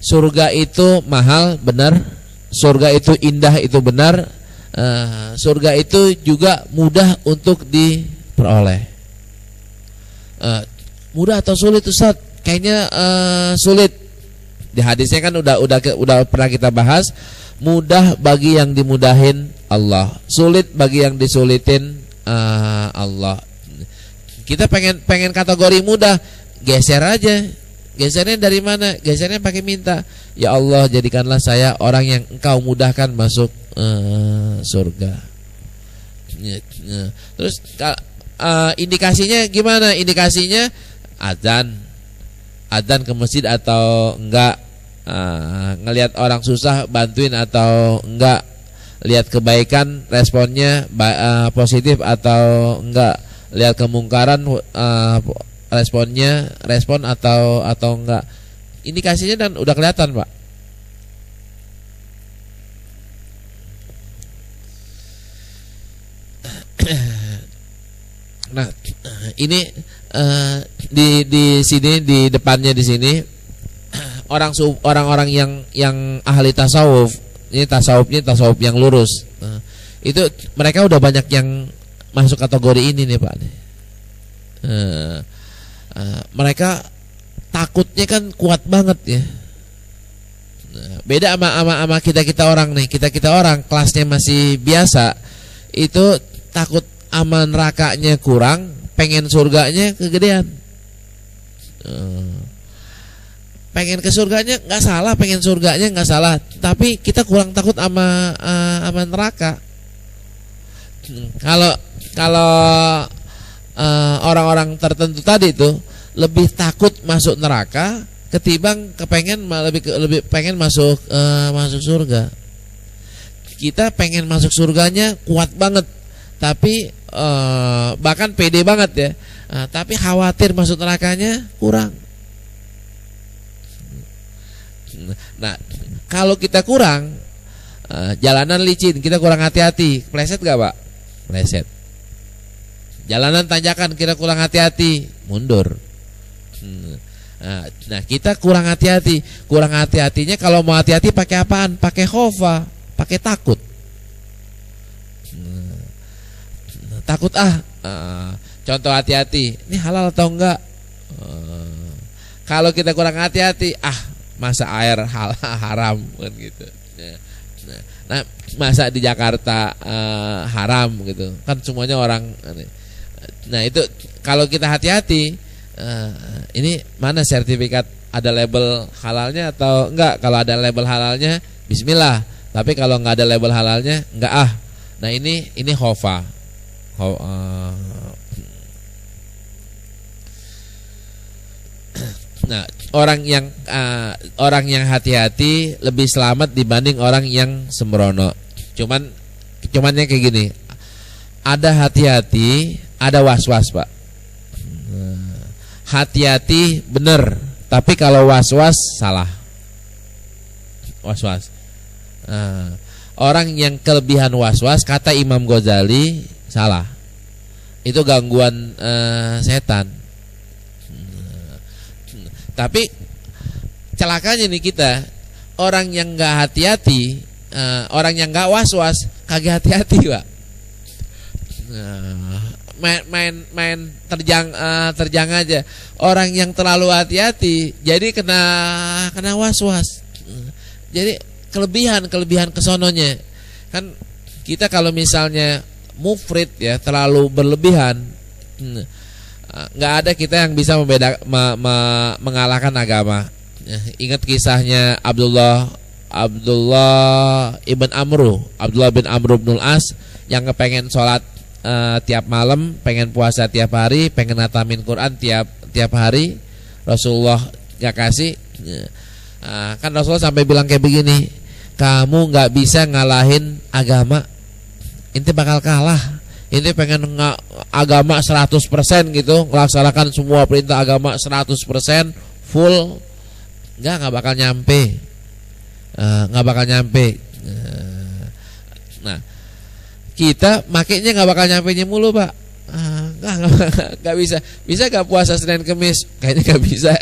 Surga itu mahal, benar. Surga itu indah, itu benar. Surga itu juga mudah untuk diperoleh. Mudah atau sulit, Ustaz? Kayaknya sulit. Di hadisnya kan udah pernah kita bahas. Mudah bagi yang dimudahin Allah, sulit bagi yang disulitin Allah. Kita pengen kategori mudah, geser aja. Gesernya dari mana? Gesernya pakai minta. Ya Allah, jadikanlah saya orang yang Engkau mudahkan masuk surga. Terus indikasinya gimana? Indikasinya azan ke masjid atau enggak, ngelihat orang susah bantuin atau enggak, lihat kebaikan responnya positif atau enggak, lihat kemungkaran respon atau enggak. Indikasinya dan udah kelihatan, Pak. Nah, ini di sini, di depannya di sini, orang-orang yang ahli tasawuf, ini tasawuf yang lurus. Itu mereka udah banyak yang masuk kategori ini nih, Pak. Mereka takutnya kan kuat banget ya. Beda sama kita orang nih. Kita orang kelasnya masih biasa, itu takut sama nerakanya kurang, pengen surganya kegedean. Pengen ke surganya nggak salah, pengen surganya nggak salah, tapi kita kurang takut sama neraka. Kalau orang-orang tertentu tadi itu lebih takut masuk neraka ketimbang lebih pengen masuk surga. Kita pengen masuk surganya kuat banget, tapi bahkan pede banget ya, tapi khawatir masuk nerakanya kurang. Nah, kalau kita kurang, jalanan licin, kita kurang hati-hati, pleset gak, Pak? Pleset. Jalanan tanjakan, kita kurang hati-hati, mundur. Nah, kita kurang hati-hati. Kurang hati-hatinya kalau mau hati-hati pakai apaan? Pakai khofa, pakai takut. Takut contoh hati-hati, ini halal atau enggak? Kalau kita kurang hati-hati, masa air haram kan gitu. Nah, masa di Jakarta haram gitu. Kan semuanya orang. Nah, itu kalau kita hati-hati, ini mana sertifikat, ada label halalnya atau enggak? Kalau ada label halalnya, bismillah. Tapi kalau enggak ada label halalnya, enggak. Nah, ini khofa. Nah, orang yang hati-hati lebih selamat dibanding orang yang sembrono. Cumannya kayak gini. Ada hati-hati, ada was-was, Pak. Hati-hati bener, tapi kalau was-was salah. Was-was. Orang yang kelebihan was-was, kata Imam Ghazali, salah. Itu gangguan setan. Tapi celakanya nih kita, orang yang nggak hati-hati, orang yang nggak was-was, kagak hati-hati, Pak. Main terjang aja. Orang yang terlalu hati-hati, jadi kena was-was. Jadi kelebihan kesononya. Kan kita kalau misalnya mufrid ya, terlalu berlebihan, nggak ada kita yang bisa mengalahkan agama. Ingat kisahnya Abdullah bin Amr bin As yang kepengen sholat tiap malam, pengen puasa tiap hari, pengen ngatamin Quran tiap hari. Rasulullah gak kasih, Kan Rasulullah sampai bilang kayak begini, kamu nggak bisa ngalahin agama, inti bakal kalah. Ini pengen agama 100% gitu, melaksanakan semua perintah agama 100% full, nggak bakal nyampe, nggak bakal nyampe. Nah, kita makainya nggak bakal nyampe nya mulu, Pak. Nggak bisa nggak puasa Senin Kemis, kayaknya nggak bisa.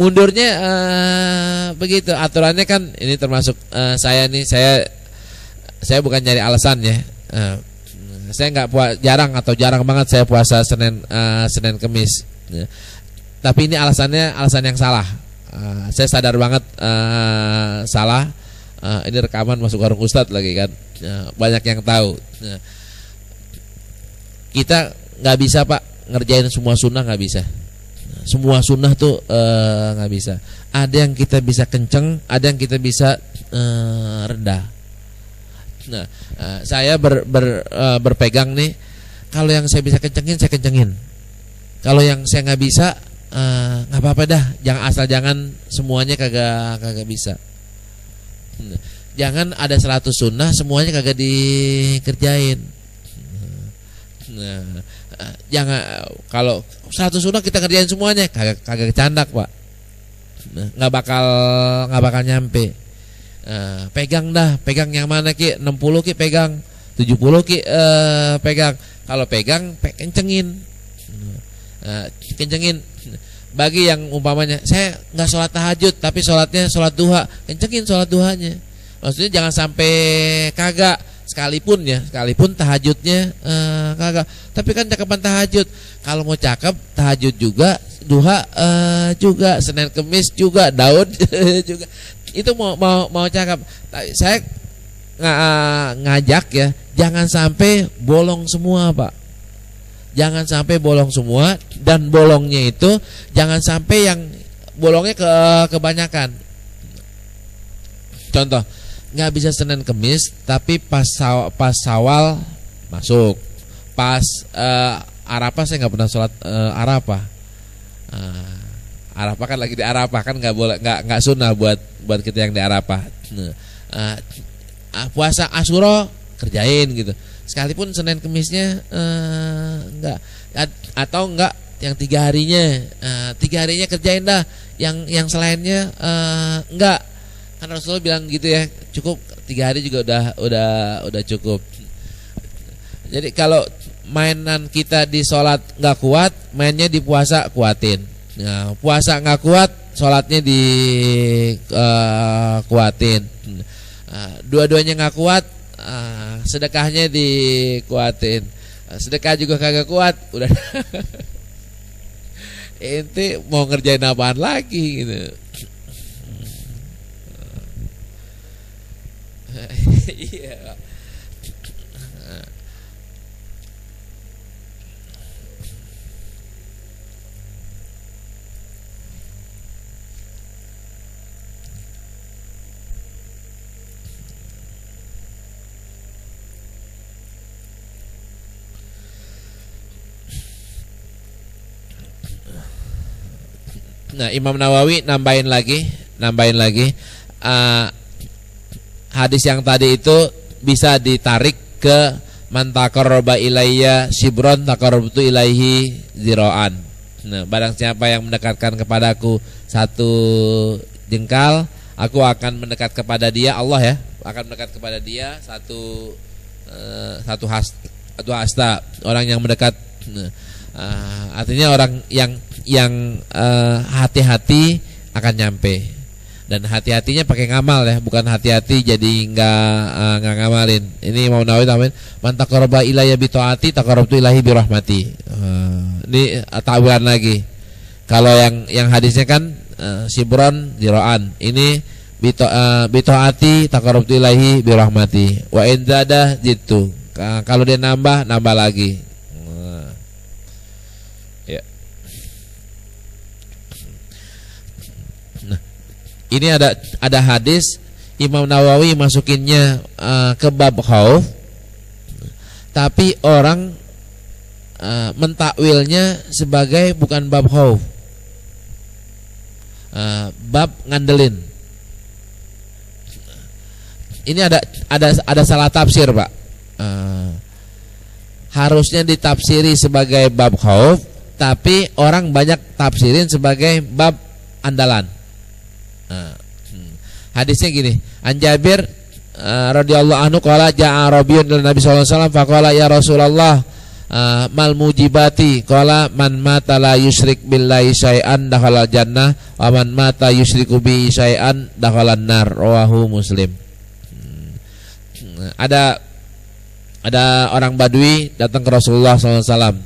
Mundurnya begitu aturannya kan. Ini termasuk saya bukan nyari alasan ya. Saya nggak jarang banget saya puasa Senin Kemis. Tapi ini alasan yang salah. Saya sadar banget salah. Ini rekaman masuk warung Ustadz lagi kan. Banyak yang tahu. Kita nggak bisa, Pak, ngerjain semua sunnah, nggak bisa. Semua sunnah tuh nggak bisa. Ada yang kita bisa kenceng, ada yang kita bisa rendah. Nah, saya berpegang nih, kalau yang saya bisa kencengin saya kencengin. Kalau yang saya nggak bisa, nggak apa-apa dah. Jangan semuanya kagak bisa. Jangan ada 100 sunnah semuanya kagak dikerjain. Jangan kalau 100 sunnah kita kerjain semuanya kagak kecandak, Pak. Nggak bakal nyampe. Pegang yang mana Ki? 60 Ki pegang, 70 Ki pegang. Kalau pegang kencengin. Kencengin. Bagi yang umpamanya saya nggak sholat tahajud tapi sholatnya sholat duha, kencengin sholat duhanya. Maksudnya jangan sampai kagak, sekalipun tahajudnya kagak. Tapi kan cakapan tahajud, kalau mau cakep tahajud juga, duha juga, Senin Kemis juga, Daud juga. Itu mau cakep. Saya ngajak ya, jangan sampai bolong semua, Pak. Jangan sampai bolong semua, dan bolongnya itu jangan sampai yang bolongnya kebanyakan. Contoh, nggak bisa Senin Kemis tapi pas Syawal masuk, pas Arafah saya nggak pernah sholat Arafah. Arafah kan lagi di Arafah kan nggak sunnah buat kita yang di Arafah. Puasa Asyura kerjain gitu. Sekalipun Senin Kemisnya enggak, atau enggak yang 3 harinya, 3 harinya kerjain dah, yang selainnya enggak. Kan Rasulullah bilang gitu ya, cukup 3 hari juga udah cukup. Jadi kalau mainan kita di sholat nggak kuat, mainnya di puasa kuatin. Nah, puasa nggak kuat, sholatnya di kuatin. Dua-duanya nggak kuat, sedekahnya dikuatin. Sedekah juga kagak kuat, udah. Ente mau ngerjain apaan lagi gitu. Iya. Nah, Imam Nawawi nambahin lagi hadis yang tadi itu bisa ditarik ke man taqarraba ilayya shibron taqarrabtu ilaihi ziraan. Nah, barang siapa yang mendekatkan kepadaku 1 jengkal, aku akan mendekat kepada dia, Allah ya, akan mendekat kepada dia satu hasta. Orang yang mendekat. Artinya orang yang hati-hati akan nyampe, dan hati-hatinya pakai ngamal ya, bukan hati-hati jadi nggak ngamalin. Ini mau Nawawi tambahin, man taqarraba ilayya bi taati taqarrabtu ilahi bi rahmati. Ini tawilan lagi. Kalau yang hadisnya kan sibron ziraan, ini bi taati taqarrabtu ilahi bi rahmati. Wa in zada gitu. Kalau dia nambah lagi. Ini ada hadis Imam Nawawi masukinnya ke bab khauf, tapi orang mentakwilnya sebagai bukan bab khauf. bab ngandelin. Ini ada salah tafsir, Pak. Harusnya ditafsiri sebagai bab khauf, tapi orang banyak tafsirin sebagai bab andalan. Hadisnya gini, An Jabir radhiyallahu anhu qala ja'a Arabiyyun ila Nabi sallallahu alaihi wasallam faqala ya Rasulullah mal mujibati qala man mata la yusyrik billahi syai'an dakhala jannah wa man mata yusyriku bi syai'an dakhala nar, rawahu Muslim. Ada orang Badui datang ke Rasulullah SAW,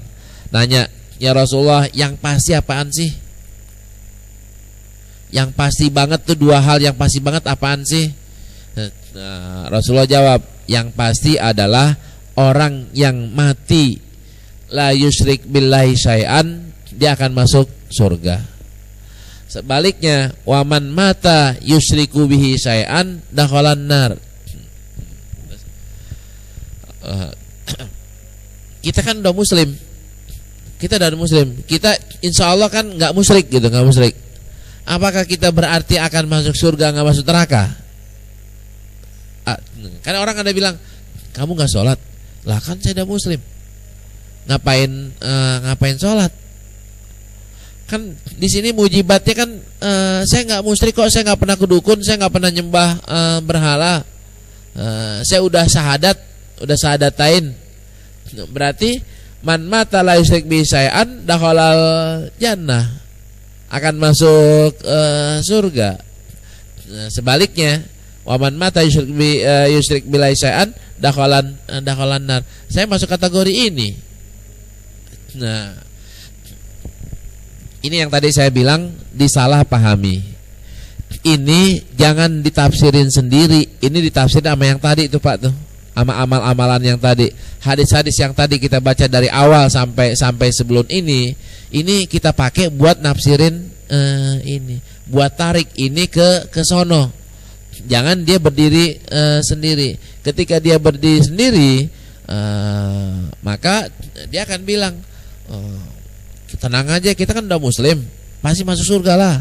nanya, ya Rasulullah, yang pasti apaan sih? Yang pasti banget tuh, dua hal yang pasti banget apaan sih? Nah, Rasulullah jawab, yang pasti adalah orang yang mati la yusyrik billahi syai'an, dia akan masuk surga. Sebaliknya, waman mata yusyriku bihi syai'an dakhalan nar. Kita kan udah muslim, kita insya Allah kan nggak musyrik gitu, nggak musyrik. Apakah kita berarti akan masuk surga nggak masuk neraka? Karena orang ada bilang, kamu nggak sholat, lah kan saya udah muslim, ngapain sholat? Kan di sini mujibatnya kan saya nggak musyrik kok, saya nggak pernah kedukun, saya nggak pernah nyembah berhala, saya udah syahadatain. Berarti man mata la yusyrik bi syai'an dakhalal jannah, akan masuk surga. Sebaliknya, wa man mata yusyrik billahi syai'an dakhalan nar. Saya masuk kategori ini. Nah, ini yang tadi saya bilang disalahpahami. Ini jangan ditafsirin sendiri, ini ditafsirin sama yang tadi itu Pak tuh, sama amal-amalan yang tadi, hadis-hadis yang tadi kita baca dari awal sampai sebelum ini kita pakai buat nafsirin ini, buat tarik ini ke sono. Jangan dia berdiri sendiri. Ketika dia berdiri sendiri, maka dia akan bilang, tenang aja, kita kan udah muslim, pasti masuk surga lah,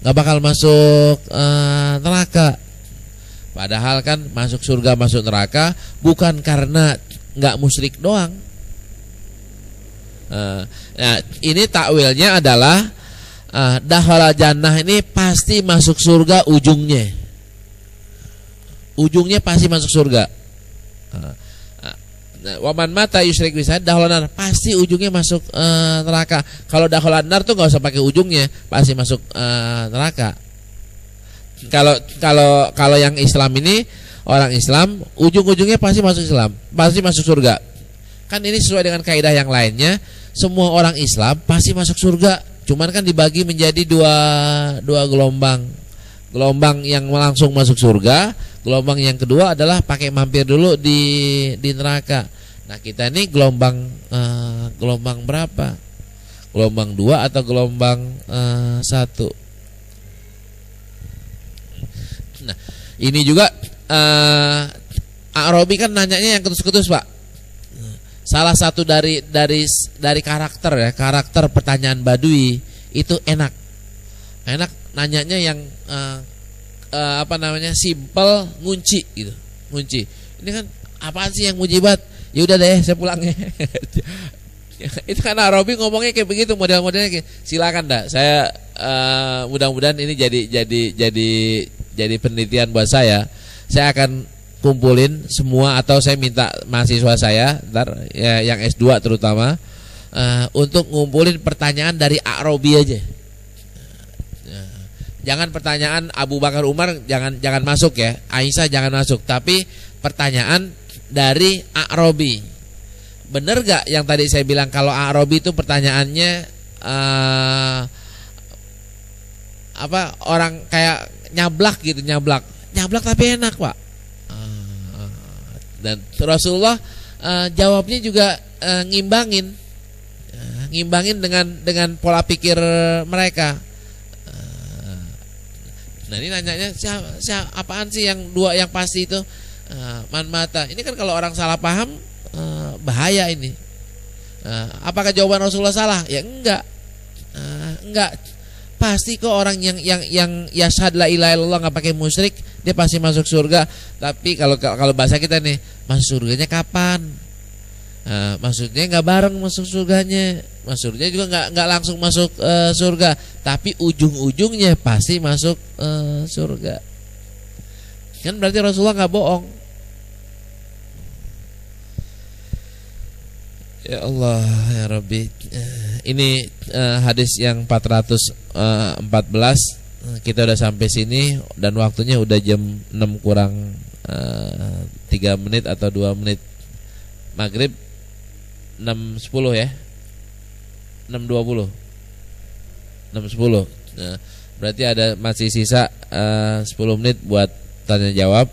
nggak bakal masuk neraka. Padahal kan masuk surga masuk neraka bukan karena nggak musyrik doang. Nah, ini takwilnya adalah dakhala jannah ini pasti masuk surga ujungnya. Ujungnya pasti masuk surga. Waman mata yusyrik billahi dakhala nar, pasti ujungnya masuk neraka. Kalau dakhala nar tuh nggak usah pakai ujungnya, pasti masuk neraka. Kalau yang Islam ini, orang Islam ujung-ujungnya pasti masuk Islam, pasti masuk surga. Kan ini sesuai dengan kaidah yang lainnya, semua orang Islam pasti masuk surga. Cuman kan dibagi menjadi dua gelombang. Gelombang yang langsung masuk surga, gelombang yang kedua adalah pakai mampir dulu di neraka. Nah, kita ini gelombang berapa? Gelombang 2 atau gelombang 1? Nah, ini juga Arabi kan nanyanya yang ketus-ketus Pak. Salah satu dari karakter pertanyaan Badui itu enak nanyanya yang simple, ngunci gitu, ngunci. Ini kan apaan sih yang mujibat? Ya udah deh, saya pulangnya. Itu kan Arabi ngomongnya kayak begitu, model-modelnya kayak, silakan dah. Saya mudah-mudahan ini jadi penelitian buat saya. Saya akan kumpulin semua, atau saya minta mahasiswa saya ntar ya, yang S2 terutama, untuk ngumpulin pertanyaan dari Arabi aja. Jangan pertanyaan Abu Bakar Umar jangan masuk ya, Aisyah jangan masuk, tapi pertanyaan dari Arabi. Bener gak yang tadi saya bilang kalau Arabi itu pertanyaannya orang kayak nyablak tapi enak Pak. Dan Rasulullah jawabnya juga ngimbangin dengan pola pikir mereka. Nah, ini nanyanya apaan sih yang dua yang pasti itu? Man mata. Ini kan kalau orang salah paham bahaya ini. Apakah jawaban Rasulullah salah? Ya enggak. pasti kok orang yang yashhad la ilaha illallah nggak pakai musyrik dia pasti masuk surga. Tapi kalau bahasa kita nih, masuk surganya kapan? Maksudnya nggak bareng masuk surganya, maksudnya juga nggak langsung masuk surga, tapi ujung-ujungnya pasti masuk surga. Kan berarti Rasulullah nggak bohong. Ya Allah ya Rabbi. Ini hadis yang 414. Kita udah sampai sini dan waktunya udah jam 6 kurang 3 menit atau 2 menit. Maghrib 6.10 ya. 6.20. 6.10. Nah, berarti ada masih sisa 10 menit buat tanya jawab.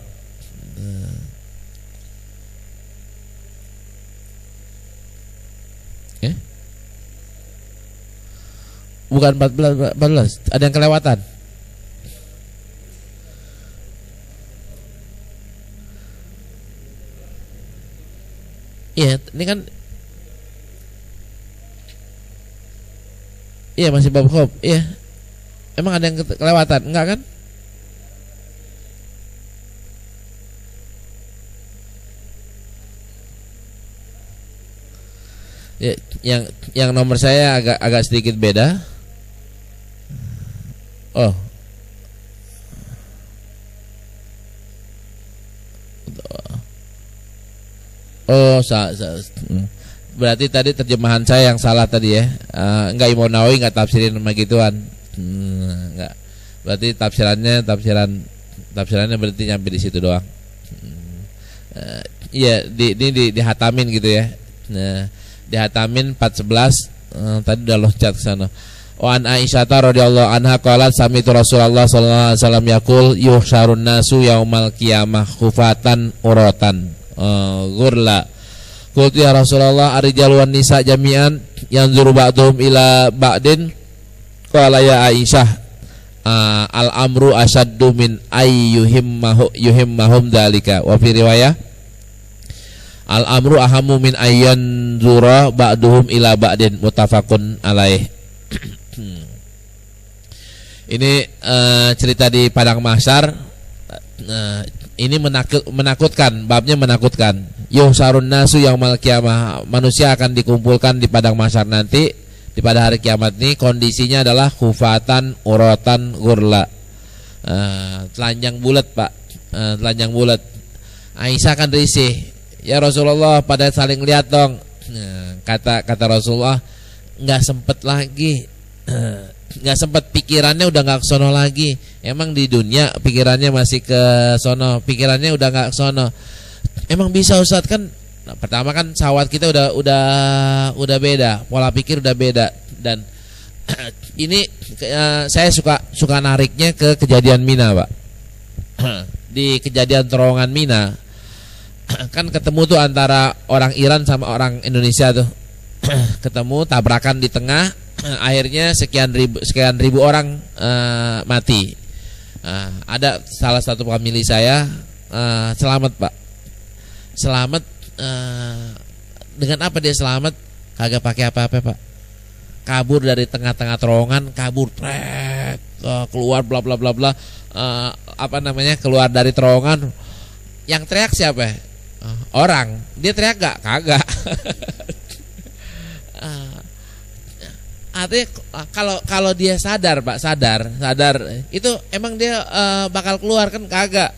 Bukan 14, ada yang kelewatan. Iya, ini kan iya masih bab khob. Iya. Emang ada yang kelewatan? Enggak kan? Ya, yang nomor saya agak sedikit beda. Oh. Oh, berarti tadi terjemahan saya yang salah tadi ya. Enggak, Imam Nawawi enggak tafsirin sama gituan. Enggak. Berarti tafsirannya berarti nyampe di situ doang. Iya, dihatamin gitu ya. Nah, dihatamin 411 tadi udah loncat ke sana. Wa an Aisyah radhiyallahu anha qalat sami'tu Rasulullah sallallahu alaihi wasallam yaqul yuhsyarun nasu yaumal qiyamah khufatan uratan ghurla. Qultu ya Rasulullah ar-rijal wan nisa jami'an yanzuru ba'dhum ila ba'din. Qala ya Aisyah al-amru asyaddu min yuhimmahum dzalika. Wa fi riwayah al-amru ahamu min ayyan zura ba'duhum ila ba'din muttafaqun alaih. Ini cerita di padang mahsyar. Ini menakutkan, babnya menakutkan. Yuhsarun nasu yaumal qiyamah, manusia akan dikumpulkan di padang mahsyar nanti di pada hari kiamat ini. Kondisinya adalah khufatan uratan ghurla, telanjang bulat Pak, telanjang bulat. Aisyah kan risih, ya Rasulullah pada saling lihat dong. Kata Rasulullah, nggak sempet lagi, nggak sempet, pikirannya udah nggak kesono lagi. Emang di dunia pikirannya masih ke sono, pikirannya udah nggak kesono. Emang bisa Ustadz kan? Nah, pertama kan syahwat kita udah beda, pola pikir udah beda. Dan ini saya suka nariknya ke kejadian Mina Pak. Di kejadian terowongan Mina kan ketemu tuh antara orang Iran sama orang Indonesia tuh. Ketemu, tabrakan di tengah, akhirnya sekian ribu orang mati. Ada salah satu famili saya selamat Pak. Selamat dengan apa dia selamat? Kagak pakai apa-apa Pak. Kabur dari tengah-tengah terowongan, kabur, keluar bla bla bla bla. Keluar dari terowongan. Yang teriak siapa? Orang. Dia teriak gak? Kagak. Artinya kalau dia sadar Pak, sadar itu emang dia bakal keluar kan? Kagak.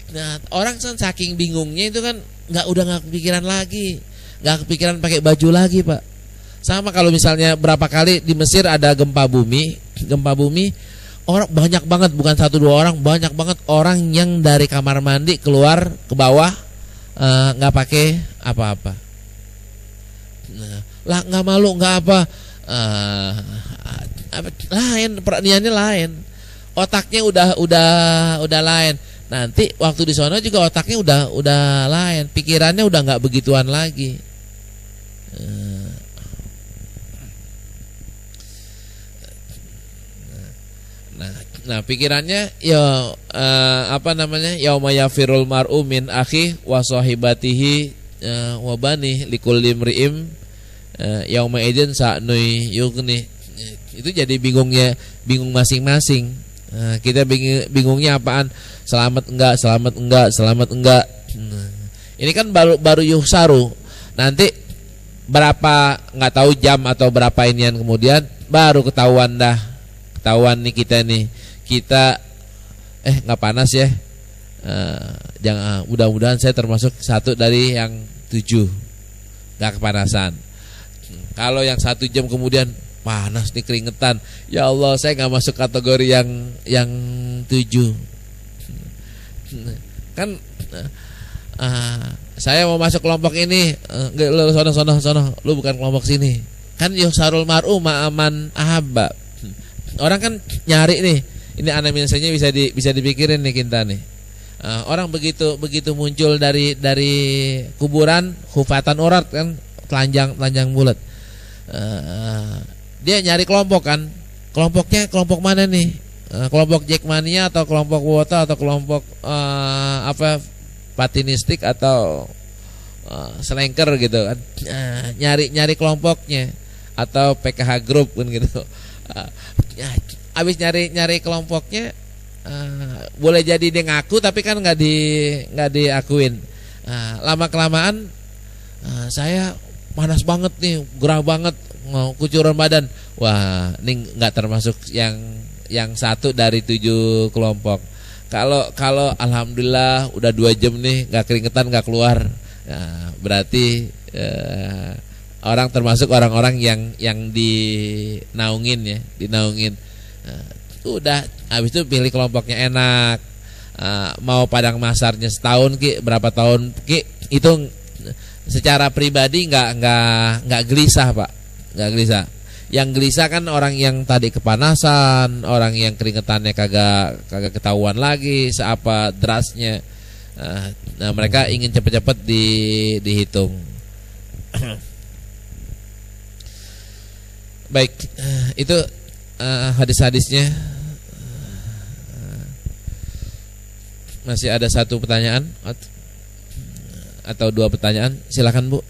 Nah, orang kan saking bingungnya itu kan udah nggak kepikiran lagi, nggak kepikiran pakai baju lagi Pak. Sama kalau misalnya berapa kali di Mesir ada gempa bumi, orang banyak banget, bukan 1-2 orang, banyak banget orang yang dari kamar mandi keluar ke bawah nggak pakai apa-apa. Nah, lah nggak malu nggak apa, lain perniannya lain, otaknya udah lain. Nanti waktu di sana juga otaknya udah lain, pikirannya udah nggak begituan lagi. Nah pikirannya yauma yafirul mar'u min akhi wa sahibatihi wa bani likulli imri'im yauma idzin sa'nui yughni. Itu itu jadi bingung masing-masing. Kita bingungnya apaan? Selamat enggak, selamat enggak, selamat enggak. Ini kan baru yuhsaru. Nanti berapa nggak tahu jam atau berapa inian kemudian baru ketahuan nih kita nggak panas ya. Jangan, mudah-mudahan saya termasuk satu dari yang 7 nggak kepanasan. Kalau yang 1 jam kemudian panas nih, keringetan, ya Allah, saya nggak masuk kategori yang 7 kan. Saya mau masuk kelompok ini, lu sono, lu bukan kelompok sini. Kan yuhsarul mar'u ma'aman ahabba. Orang kan nyari nih, ini anamisanya bisa dipikirin nih kita nih. Orang begitu muncul dari kuburan hufatan urat kan, telanjang bulat. Dia nyari kelompok kan. Kelompoknya kelompok mana nih? Kelompok Jackmania atau kelompok Wota atau kelompok patinistik atau selengker gitu kan. Nyari kelompoknya atau PKH group kan gitu. Habis nyari kelompoknya, boleh jadi dia ngaku tapi kan nggak diakuin. Lama kelamaan saya panas banget nih, gerah banget, kucuran badan. Wah, ini nggak termasuk yang 1 dari 7 kelompok. Kalau alhamdulillah udah 2 jam nih nggak keringetan, nggak keluar, berarti orang termasuk orang-orang yang dinaungin. Udah habis itu pilih kelompoknya enak. Mau padang masarnya setahun ki, berapa tahun ki, itu secara pribadi nggak gelisah Pak, nggak gelisah. Yang gelisah kan orang yang tadi kepanasan, orang yang keringetannya kagak ketahuan lagi seapa derasnya. Nah mereka ingin cepet-cepet dihitung. Baik, itu hadis-hadisnya. Masih ada 1 pertanyaan atau 2 pertanyaan, silakan Bu.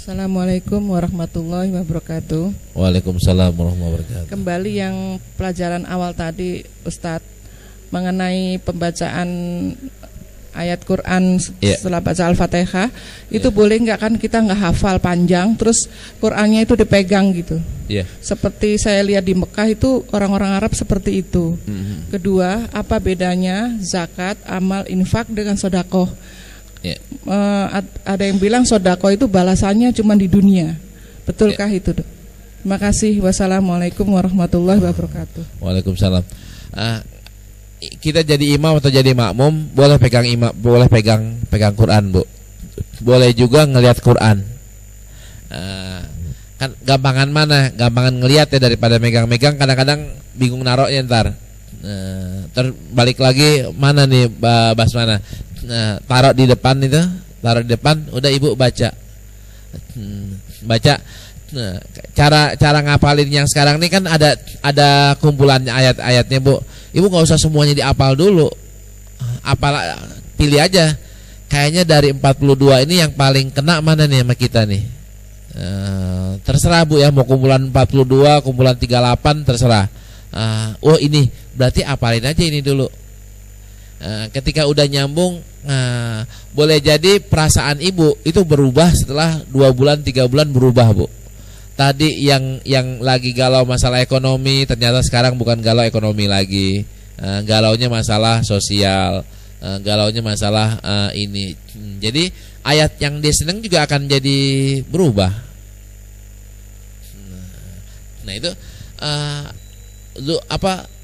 Assalamualaikum warahmatullahi wabarakatuh. Waalaikumsalam warahmatullahi wabarakatuh. Kembali yang pelajaran awal tadi Ustadz, mengenai pembacaan ayat Quran setelah baca Al-Fatihah, itu boleh nggak, kan kita nggak hafal panjang terus Qurannya itu dipegang gitu. Seperti saya lihat di Mekah itu orang-orang Arab seperti itu. Kedua, apa bedanya zakat, amal, infak dengan sodakoh? Ada yang bilang sodako itu balasannya cuma di dunia. Betulkah itu, Dok? Terima kasih. Wassalamualaikum warahmatullahi wabarakatuh. Waalaikumsalam. Kita jadi imam atau jadi makmum boleh pegang Quran, Bu. Boleh juga ngelihat Quran. Kan gampangan mana? Gampangan ngelihat ya daripada megang-megang. Kadang-kadang bingung naroknya ntar. Terbalik lagi mana nih bahas mana? Taruh di depan itu, udah Ibu baca. Cara ngapalin yang sekarang ini kan ada kumpulannya ayat-ayatnya, Bu. Ibu nggak usah semuanya diapal dulu. Pilih aja. Kayaknya dari 42 ini yang paling kena mana nih sama kita nih. Terserah Bu ya, mau kumpulan 42, kumpulan 38 terserah. Oh ini berarti apalin aja ini dulu. Ketika udah nyambung, boleh jadi perasaan Ibu itu berubah setelah 2 bulan 3 bulan berubah, Bu. Tadi yang lagi galau masalah ekonomi, ternyata sekarang bukan galau ekonomi lagi. Galaunya masalah sosial, galaunya masalah ini. Jadi ayat yang dia seneng juga akan jadi berubah. Nah itu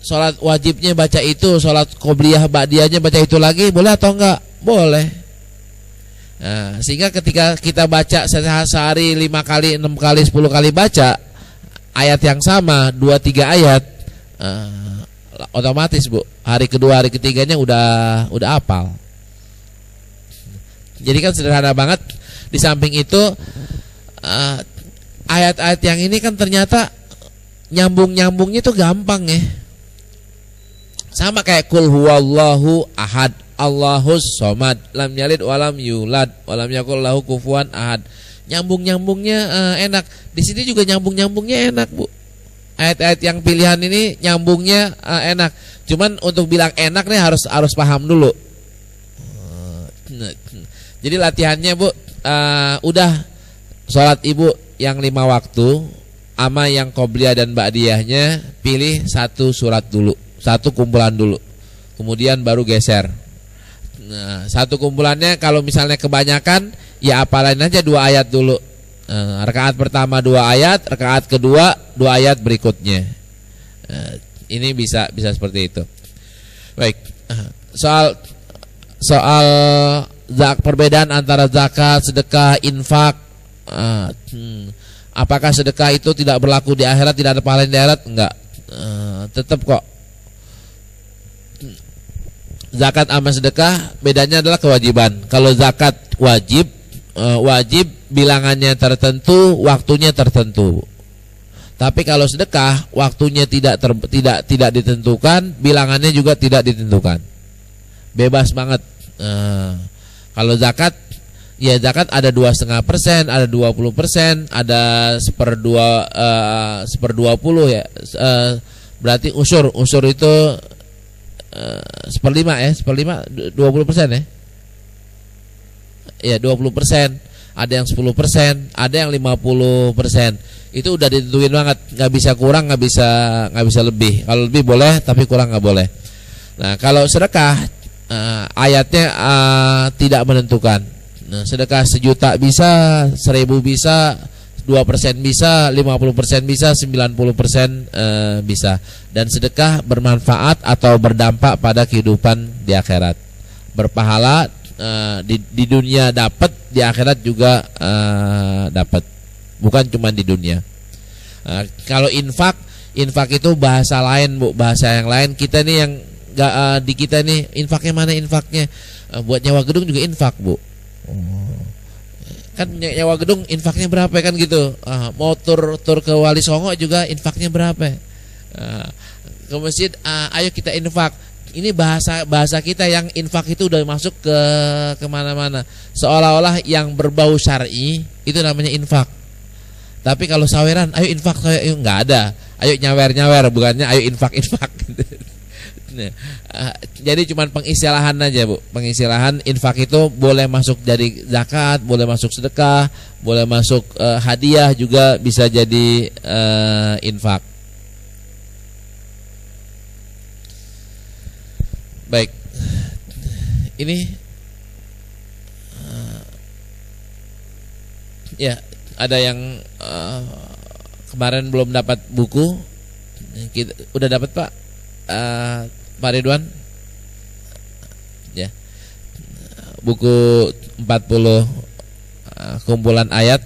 sholat wajibnya baca itu, sholat qobliyah ba'diyahnya baca itu lagi, boleh atau enggak? Boleh. Sehingga ketika kita baca sehari 5 kali, 6 kali, 10 kali baca ayat yang sama, 2-3 ayat, otomatis Bu, hari kedua, hari ketiganya udah hafal. Jadi kan sederhana banget. Di samping itu ayat-ayat yang ini kan ternyata nyambungnya tuh gampang ya. Sama kayak kul huwallahu ahad, Allahus somad, lam yalid walam yulad, walam yakul lahu kufuwan ahad. Nyambung-nyambungnya enak. Di sini juga nyambung-nyambungnya enak, Bu. Ayat-ayat yang pilihan ini nyambungnya enak. Cuman untuk bilang enak nih harus paham dulu. Jadi latihannya, Bu, udah sholat Ibu yang 5 waktu ama yang qobliyah dan ba'diyahnya, pilih satu surat dulu, satu kumpulan dulu, kemudian baru geser. Nah, satu kumpulannya kalau misalnya kebanyakan, ya apalin aja 2 ayat dulu. Rakaat pertama 2 ayat, rakaat kedua 2 ayat berikutnya. Ini bisa seperti itu. Baik, soal perbedaan antara zakat, sedekah, infak. Apakah sedekah itu tidak berlaku di akhirat, tidak ada pahala di akhirat? Enggak, tetap kok. Zakat sama sedekah bedanya adalah kewajiban. Kalau zakat wajib bilangannya tertentu, waktunya tertentu. Tapi kalau sedekah waktunya tidak ditentukan, bilangannya juga tidak ditentukan. Bebas banget. Kalau zakat, ya zakat ada 2,5%, ada 20%, ada 1/20 ya. Berarti usur itu 1/5 ya, 20% ya. Ya 20%, ada yang 10%, ada yang 50%. Itu udah ditentuin banget, nggak bisa kurang, nggak bisa lebih. Kalau lebih boleh, tapi kurang nggak boleh. Nah kalau sedekah, ayatnya tidak menentukan. Nah, sedekah 1.000.000 bisa, 1.000 bisa, 2% bisa, 50% bisa, 90% bisa. Dan sedekah bermanfaat atau berdampak pada kehidupan di akhirat. Berpahala di dunia dapat, di akhirat juga dapat. Bukan cuma di dunia. Kalau infak itu bahasa lain, Bu, bahasa yang lain. Kita nih yang di kita nih infaknya mana infaknya? Buat nyewa gedung juga infak, Bu. Kan nyewa gedung infaknya berapa kan gitu. Mau tur ke Wali Songo juga infaknya berapa? Ke masjid, ayo kita infak. Ini bahasa kita yang infak itu udah masuk ke kemana-mana. Seolah-olah yang berbau syar'i itu namanya infak. Tapi kalau saweran, ayo infak, ayo nggak ada. Ayo nyawer, bukannya ayo infak. Nah, jadi cuman pengistilahan aja, Bu. Pengistilahan infak itu boleh masuk dari zakat, boleh masuk sedekah, boleh masuk hadiah juga bisa jadi infak. Baik, ini ya ada yang kemarin belum dapat buku, kita udah dapat Pak. Pak Ridwan ya, buku 40 kumpulan ayat.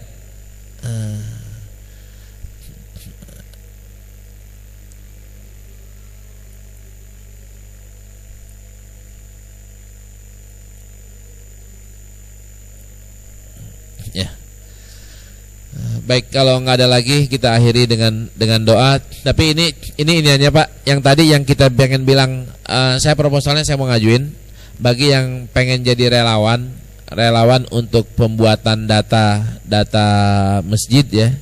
Ya. Baik, kalau nggak ada lagi kita akhiri dengan doa. Tapi ini hanya Pak, yang tadi yang kita pengen bilang, saya proposalnya saya mau ngajuin bagi yang pengen jadi relawan untuk pembuatan data masjid ya.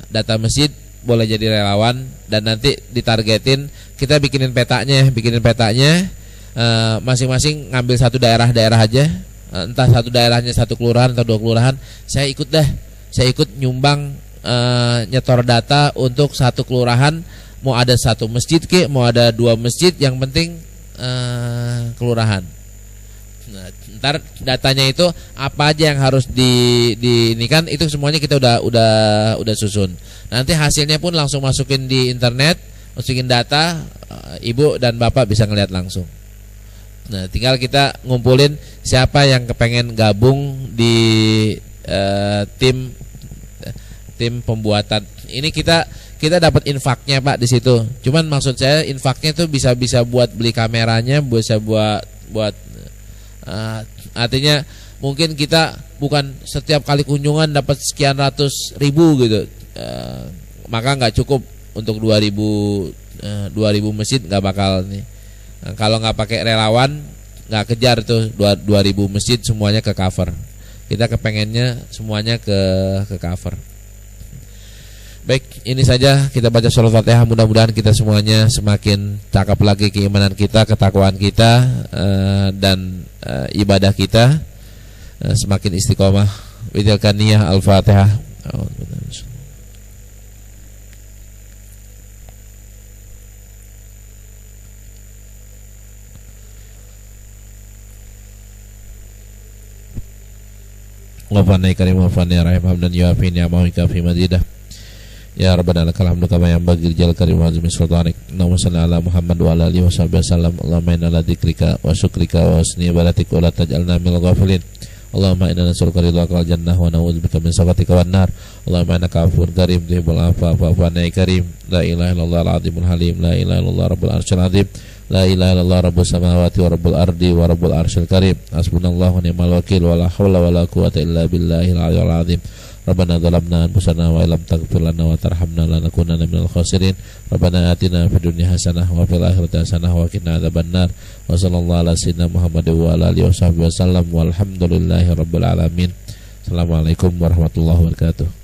Data masjid boleh jadi relawan dan nanti ditargetin, kita bikinin petanya, masing-masing ngambil satu daerah aja. Entah satu daerahnya satu kelurahan atau 2 kelurahan, saya ikut nyumbang, nyetor data untuk satu kelurahan. Mau ada 1 masjid mau ada 2 masjid, yang penting kelurahan. Nah, ntar datanya itu apa aja yang harus ini kan itu semuanya kita udah susun. Nanti hasilnya pun langsung masukin di internet, masukin data, Ibu dan Bapak bisa ngeliat langsung. Nah, tinggal kita ngumpulin siapa yang kepengen gabung di tim pembuatan. Ini kita dapat infaknya Pak di situ. Cuman maksud saya infaknya itu bisa buat beli kameranya, bisa buat artinya mungkin kita bukan setiap kali kunjungan dapat sekian ratus ribu gitu. Maka nggak cukup untuk 2000 masjid nggak bakal nih. Nah, kalau nggak pakai relawan nggak kejar tuh 2000 masjid semuanya ke cover. Kita kepengennya semuanya ke cover. Baik, ini saja kita baca surah Fatihah. Mudah-mudahan kita semuanya semakin cakap lagi keimanan kita, ketakwaan kita, dan ibadah kita semakin istiqomah. Witilkan niyah Al-Fatihah. Ghafirna karim ghafirna rahim hamdan yuafi ni'amahu kafi mazidah. Ya Rabbana lakal hamdu kama yanbaghi lijal karim wa azmi sultanik. Allahumma shalli ala Muhammad wa ala alihi washabbihi wasallam. Allahumma inna ala dzikrika wa syukrika wa husni ibadatik wa la taj'alna minal ghafilin. Allahumma inna nas'aluka ridhaka wal jannah wa na'udzubika min sakhatika wan nar. Allahumma innaka afuwwun karim tuhibbul afwa fa'fu 'anna ya karim. La ilaha illallah al-'azimul halim. La ilaha illallah rabbul arsyil 'azim. La ilaha illallah rabbus samawati wa rabbul ardi wa rabbul arsyil karim. Hasbunallahu wa ni'mal wakil wa la haula wa la quwwata illa billahil 'aliyyil 'azim. Rabbana zalamna anfusana wa illam taghfir lana wa tarhamna lanakunanna minal khasirin. Rabbana atina fid dunya hasanah wa fil akhirati hasanah wa qina adzabannar. Wa sallallahu ala sayyidina Muhammad wa ala alihi wasallam walhamdulillahi rabbil alamin. Assalamualaikum warahmatullahi wabarakatuh.